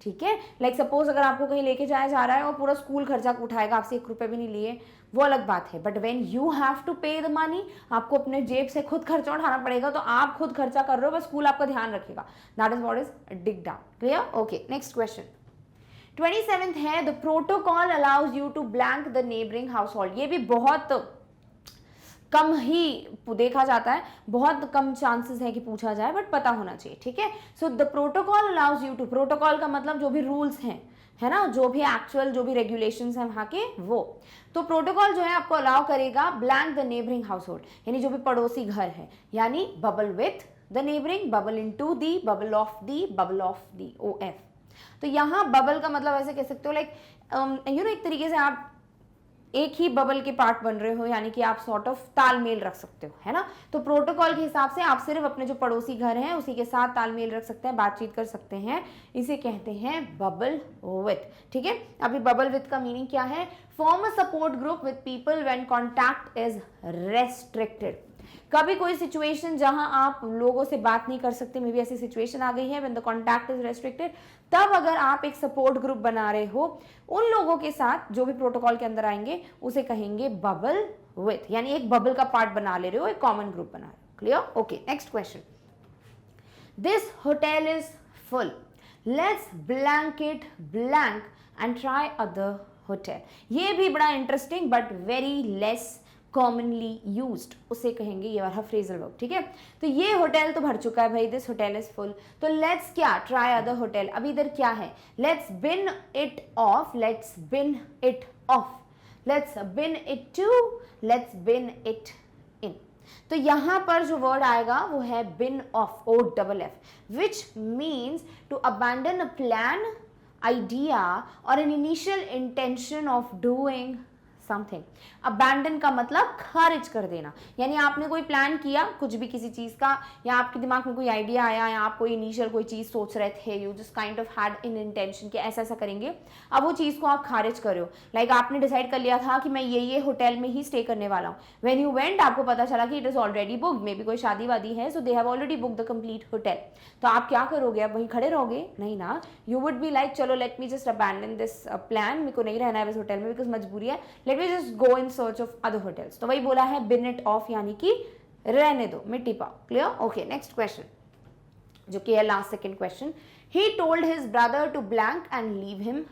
ठीक है, लाइक सपोज अगर आपको कहीं लेके जाया जा रहा है और पूरा स्कूल खर्चा उठाएगा, आपसे 1 रुपए भी नहीं लिए, वो अलग बात है। But when you have to pay the money, आपको अपने जेब से खुद खर्चा उठाना पड़ेगा, तो आप खुद खर्चा कर रहे हो, बस स्कूल आपका ध्यान रखेगा। That is what is dig down. Clear? Okay, next question 27th है। The protocol allows you to blank the neighbouring household. ये भी बहुत कम ही देखा जाता है, बहुत कम चांसेस है कि पूछा जाए, बट पता होना चाहिए। ठीक है, so the protocol allows you to, protocol का मतलब जो भी रूल्स हैं, है ना, जो भी एक्चुअल जो भी रेगुलेशंस हैं वहां के, वो तो प्रोटोकॉल जो है आपको अलाउ करेगा blank the neighbouring house hold, यानी जो भी पड़ोसी घर है, यानी bubble with the neighbouring, bubble into the, bubble of the, bubble of the, OF। तो यहाँ बबल का मतलब ऐसे कह सकते हो लाइक एक तरीके से आप एक ही बबल के पार्ट बन रहे हो, यानी कि आप सॉर्ट ऑफ तालमेल रख सकते हो, है ना। तो प्रोटोकॉल के हिसाब से आप सिर्फ अपने जो पड़ोसी घर हैं उसी के साथ तालमेल रख सकते हैं, बातचीत कर सकते हैं, इसे कहते हैं बबल विथ, ठीक है। अभी बबल विथ का मीनिंग क्या है? Form a support group with people when contact is restricted. कभी कोई सिचुएशन जहां आप लोगों से बात नहीं कर सकते, मे बी ऐसी सिचुएशन आ गई है when the contact is restricted, तब अगर आप एक सपोर्ट ग्रुप बना रहे हो उन लोगों के साथ जो भी प्रोटोकॉल के अंदर आएंगे, उसे कहेंगे बबल विथ, यानी एक बबल का पार्ट बना ले रहे हो, एक कॉमन ग्रुप बना रहे हो। Clear? Okay, next question. This hotel is full, let's blanket blank and try other hotel. ये भी बड़ा interesting but very less commonly used, उसे कहेंगे ये वाला फ्रेजल वर्ब, ठीक है। तो ये होटल तो भर चुका है भाई, दिस होटल इज फुल, तो लेट्स क्या, ट्राई अदर होटल। अब इधर क्या है? Let's bin it off, let's bin it off, let's bin it to, let's bin it in. तो यहां पर जो वर्ड आएगा वो है bin off, OFF, which means to abandon a plan, idea और an initial intention of doing something. Abandon का मतलब खारिज कर देना, यानी आपने कोई प्लान किया कुछ भी किसी चीज का, या आपके दिमाग में कोई आइडिया आया, या आप कोई इनिशियल कोई चीज सोच रहे थे, you just kind of had in intention कि ऐसा ऐसा करेंगे, अब वो चीज को आप खारिज कर रहे हो। लाइक आपने डिसाइड कर लिया था कि मैं ये होटल में ही स्टे करने वाला हूँ, व्हेन यू वेंट आपको पता चला कि it is already booked, may be कोई शादी वादी है, so they have already booked the complete hotel. तो आप क्या करोगे? अब वहीं खड़े रहोगे? नहीं ना, यू वुड बी लाइक चलो let me just abandon this plan, मेरे को नहीं रहना है इस होटल में बिकॉज मजबूरी है, let me just go in search of other hotels. तो वही बोला है बिन इट ऑफ, यानी कि रहने दो, मिट्टी पाओ। क्लियर? ओके, नेक्स्ट क्वेश्चन जो कि है last second question. He told his brother to blank and leave him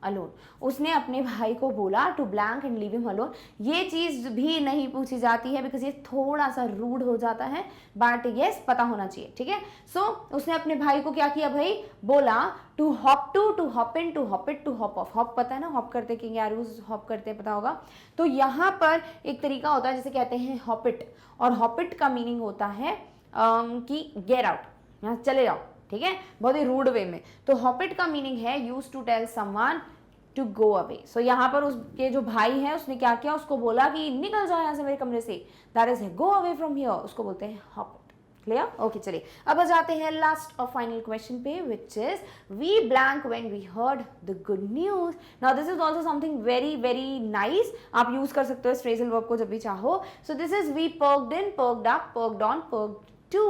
alone. उसने अपने भाई को बोला to blank and leave him alone. ये चीज भी नहीं पूछी जाती है बिकॉज ये थोड़ा सा रूड हो जाता है, बट यस पता होना चाहिए, ठीक है। सो उसने अपने भाई को क्या किया भाई? बोला to hop to hop in, to hop it, to hop off. Hop पता है ना, हॉप करते कैंगैरूज हॉप करते हैं, पता होगा। तो यहाँ पर एक तरीका होता है जिसे कहते हैं हॉप इट, और हॉप इट का मीनिंग होता है कि गेट आउट, यहाँ चले जाओ, ठीक है, बहुत ही रूड वे में। तो हॉप इट का मीनिंग है use to tell someone to go away. So यहाँ पर उसके जो भाई है उसने क्या किया? उसको बोला कि निकल जाओ यहाँ से मेरे कमरे से, that is go away from here, उसको बोलते हैं हॉप इट। क्लियर? ओके, चलिए अब आ जाते हैं लास्ट और फाइनल क्वेश्चन पे, which is we blank when we heard the good news. Now this is also something very very nice, आप यूज कर सकते हो इस फ्रेजल वर्ब को जब भी चाहो। So this is we perked in, perked up, perked on, perked to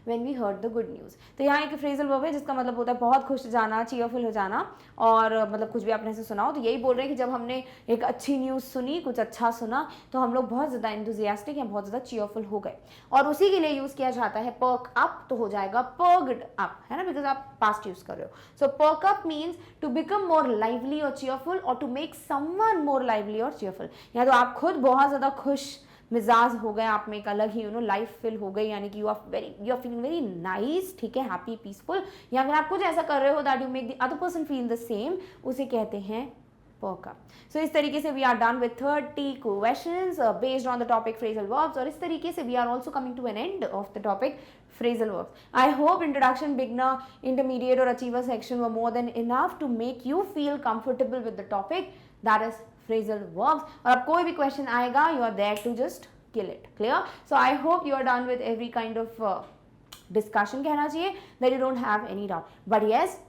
when we heard the good news। तो यहाँ एक फ्रेजल वर्ब है जिसका मतलब होता है बहुत खुश जाना, चीयरफुल हो जाना, और मतलब कुछ भी आपने ऐसे सुना हो तो यही बोल रहे हैं कि जब हमने एक अच्छी न्यूज़ सुनी, कुछ अच्छा सुना, तो हम लोग बहुत ज़्यादा एंथुजियास्टिक या बहुत ज़्यादा चीयरफुल हो गए। और उसी के लिए यूज़ किया जाता है पर्क अप, तो हो जाएगा पर्क्ड अप, है ना, बिकॉज आप पास्ट यूज़ कर रहे हो। So perk up means to become more lively और चीयरफुल, और to make someone more lively और चीयरफुल। या तो आप खुद बहुत ज़्यादा खुश मिजाज हो गए, आप में एक अलग ही लाइफ फिल हो गई, यानी कि you are feeling very nice, ठीक है, हैप्पी, पीसफुल, या फिर आप कुछ ऐसा कर रहे हो that you make the other person feel the same, उसे कहते हैं पर्क अप। सो इस तरीके से we are done with 30 questions based on the topic phrasal verbs, और इस तरीके से we are also coming to an end of the topic phrasal verbs. I hope introduction, beginner, intermediate or achiever section were more than enough to make you feel comfortable with the topic, that is phrasal verbs. और अब कोई भी question आएगा, you are there to just kill it. Clear? So I hope you are done with every kind of discussion, कहना चाहिए, that you don't have any doubt. But yes,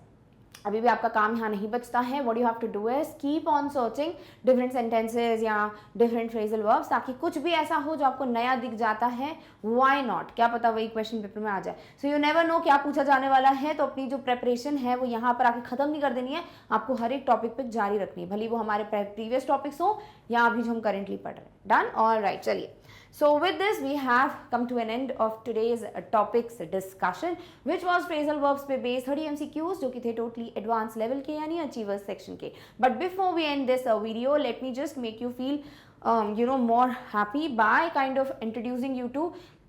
अभी भी आपका काम यहाँ नहीं बचता है। What you have to do is keep on searching different sentences या डिफरेंट फ्रेजल वर्ब्स, ताकि कुछ भी ऐसा हो जो आपको नया दिख जाता है, व्हाई नॉट, क्या पता वही क्वेश्चन पेपर में आ जाए। सो यू नेवर नो क्या पूछा जाने वाला है, तो अपनी जो प्रेपरेशन है वो यहाँ पर आके खत्म नहीं कर देनी है, आपको हर एक टॉपिक पे जारी रखनी है, भले वो हमारे प्रीवियस टॉपिक्स हो या अभी जो हम करेंटली पढ़ रहे हैं। डन? ऑल राइट, चलिए। So with this we have come to an end of today's topics discussion, which was phrasal verbs पे based 30 MCQs जो कि थे totally advanced level के यानी achievers section के। But before we end this video, let me just make you feel more happy by kind of introducing you to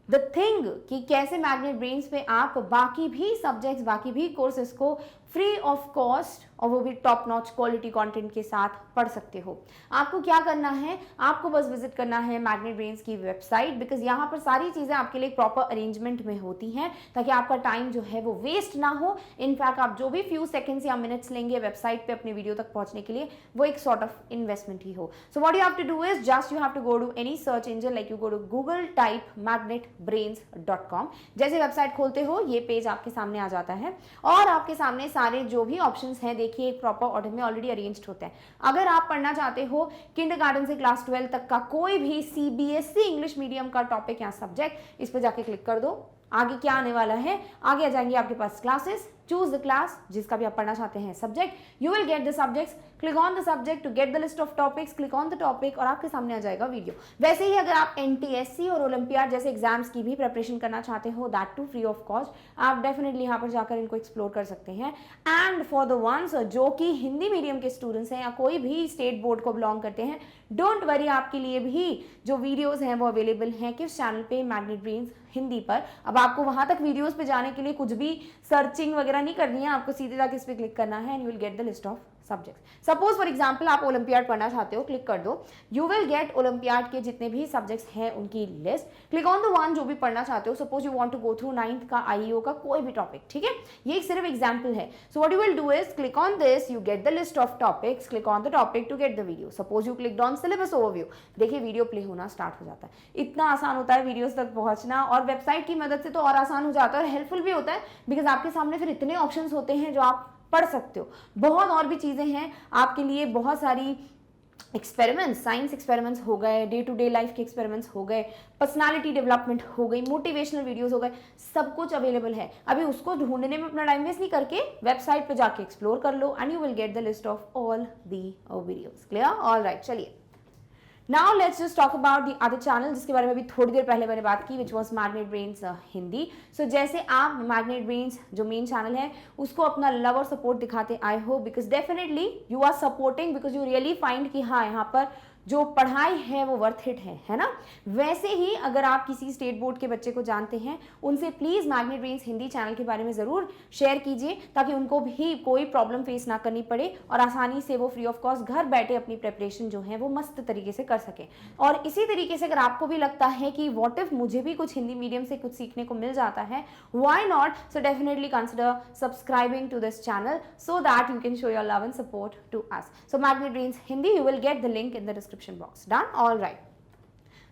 the thing कि कैसे magnet brains पे आप बाकी भी सब्जेक्ट्स, बाकी भी कोर्सेज को फ्री ऑफ कॉस्ट और वो भी टॉप नॉच क्वालिटी कंटेंट के साथ पढ़ सकते हो। आपको क्या करना है, आपको बस विजिट करना है मैग्नेट ब्रेन्स की वेबसाइट, बिकॉज यहाँ पर सारी चीज़ें आपके लिए प्रॉपर अरेंजमेंट में होती हैं ताकि आपका टाइम जो है वो वेस्ट ना हो। इनफैक्ट आप जो भी फ्यू सेकंड्स या मिनट्स लेंगे वेबसाइट पे अपने वीडियो तक पहुंचने के लिए, वो एक सॉर्ट ऑफ इन्वेस्टमेंट ही हो। So what you have to do is just you have to go to any search engine, like you go to Google, type magnetbrains.com। जैसे वेबसाइट खोलते हो ये पेज आपके सामने आ जाता है और आपके सामने सारे जो भी ऑप्शंस हैं देखिए एक प्रॉपर ऑर्डर में ऑलरेडी अरेंज्ड होते हैं। अगर आप पढ़ना चाहते हो किंडरगार्टन से क्लास 12 तक का कोई भी सीबीएसई इंग्लिश मीडियम का टॉपिक या सब्जेक्ट, इस पर जाके क्लिक कर दो। आगे क्या आने वाला है, आगे आ जाएंगे आपके पास क्लासेस, चूज द क्लास जिसका भी आप पढ़ना चाहते हैं subject, you will get the subjects, click on the subject to get the list of topics, click on the topic और आपके सामने आ जाएगा वीडियो। वैसे ही अगर आप एनटीएससी और ओलंपियाड जैसे एग्जाम्स की भी प्रिपरेशन करना चाहते हो, that too free of cost, आप डेफिनेटली यहाँ पर जाकर इनको एक्सप्लोर कर सकते हैं। एंड फॉर द वंस जो कि हिंदी मीडियम के स्टूडेंट्स हैं या कोई भी स्टेट बोर्ड को बिलोंग करते हैं, डोंट वरी, आपके लिए भी जो वीडियोज हैं वो अवेलेबल हैं किस चैनल पे, मैग्नेट ब्रेन्स हिंदी पर। अब आपको वहां तक वीडियोस पे जाने के लिए कुछ भी सर्चिंग वगैरह नहीं करनी है, आपको सीधे जाके इस पे क्लिक करना है and you will get the list of subjects. Suppose for example आप ओलंपियाड पढ़ना चाहते हो, क्लिक कर दो, यू विल गेट ओलंपियाड के जितने भी सब्जेक्ट्स हैं उनकी लिस्ट, क्लिक ऑन द वन जो भी पढ़ना चाहते हो। Suppose you want to go through 9th का आईईओ का कोई भी टॉपिक, ठीक है, ये एक सिर्फ एग्जांपल है। So what you will do is click on this, you get the list of topics, click on the topic to get the video. Suppose you click on syllabus overview, देखिए video play होना start हो जाता है। इतना आसान होता है videos तक पहुंचना, और वेबसाइट की मदद से तो और आसान हो जाता है और हेल्पफुल भी होता है, बिकॉज आपके सामने फिर इतने ऑप्शंस होते हैं जो आप पढ़ सकते हो। बहुत और भी चीज़ें हैं आपके लिए, बहुत सारी एक्सपेरिमेंट्स, साइंस एक्सपेरिमेंट्स हो गए, डे टू डे लाइफ के एक्सपेरिमेंट्स हो गए, पर्सनालिटी डेवलपमेंट हो गई, मोटिवेशनल वीडियोस हो गए, सब कुछ अवेलेबल है। अभी उसको ढूंढने में अपना टाइम वेस्ट नहीं करके वेबसाइट पे जाके एक्सप्लोर कर लो and you will get the list of all the videos. Clear? All right, चलिए now let's just talk about the other channel जिसके बारे में अभी थोड़ी देर पहले मैंने बात की, which was Magnet Brains Hindi. So जैसे आप मैग्नेट ब्रेन्स जो मेन चैनल है उसको अपना लव और सपोर्ट दिखाते आए हो, because definitely you are supporting, because you really find कि हाँ यहाँ पर जो पढ़ाई है वो वर्थ इट है ना। वैसे ही अगर आप किसी स्टेट बोर्ड के बच्चे को जानते हैं, उनसे please magnet Brains Hindi channel के बारे में जरूर शेयर कीजिए ताकि उनको भी कोई प्रॉब्लम फेस ना करनी पड़े और आसानी से वो फ्री ऑफ कॉस्ट घर बैठे अपनी प्रिपरेशन जो है वो मस्त तरीके से कर सके। और इसी तरीके से अगर आपको भी लगता है कि व्हाट इफ मुझे भी कुछ हिंदी मीडियम से कुछ सीखने को मिल जाता है, why not, so definitely consider subscribing to this channel so that you can show your love and support to us. So Magnet Brains Hindi, you will get the link in the description box. Done? All right.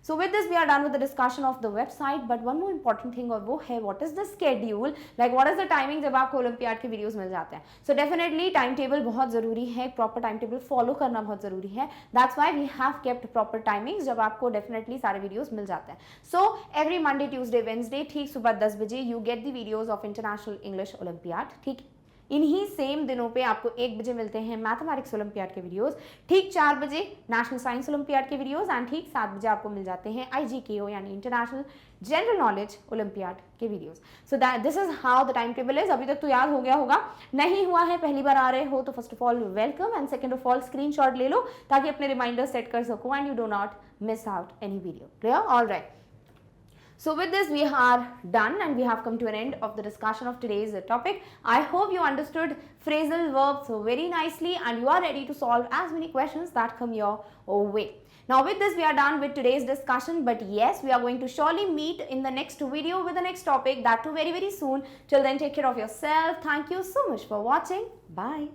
So with this we are done with the discussion of the website, but one more important thing और वो है what is the schedule, like what is the timing जब आपको olympiad के videos मिल जाते हैं। So definitely time table बहुत जरूरी है, प्रॉपर टाइम टेबल फॉलो करना बहुत जरूरी है। That's why we have kept proper timings जब आपको डेफिनेटली सारे वीडियोस मिल जाते हैं। So every Monday, Tuesday, Wednesday ठीक सुबह 10 बजे you get the videos of International English Olympiad, ठीक। इन्हीं सेम दिनों पे आपको 1 बजे मिलते हैं मैथमेटिक्स ओलंपियाड के वीडियोस, ठीक 4 बजे नेशनल साइंस ओलंपियाड के वीडियोस एंड ठीक 7 बजे आपको मिल जाते हैं IGKO यानी इंटरनेशनल जनरल नॉलेज ओलंपियाड के videos. So that this is how the time table is. अभी तक तो याद हो गया होगा, नहीं हुआ है पहली बार आ रहे हो तो first of all welcome and second of all screenshot ले लो ताकि अपने रिमाइंडर सेट कर सको and you do not miss out any video. Clear? All right. So with this we are done and we have come to an end of the discussion of today's topic. I hope you understood phrasal verbs very nicely and you are ready to solve as many questions that come your way. Now with this we are done with today's discussion, but yes, we are going to surely meet in the next video with the next topic, that too very soon. Till then, take care of yourself. Thank you so much for watching. Bye.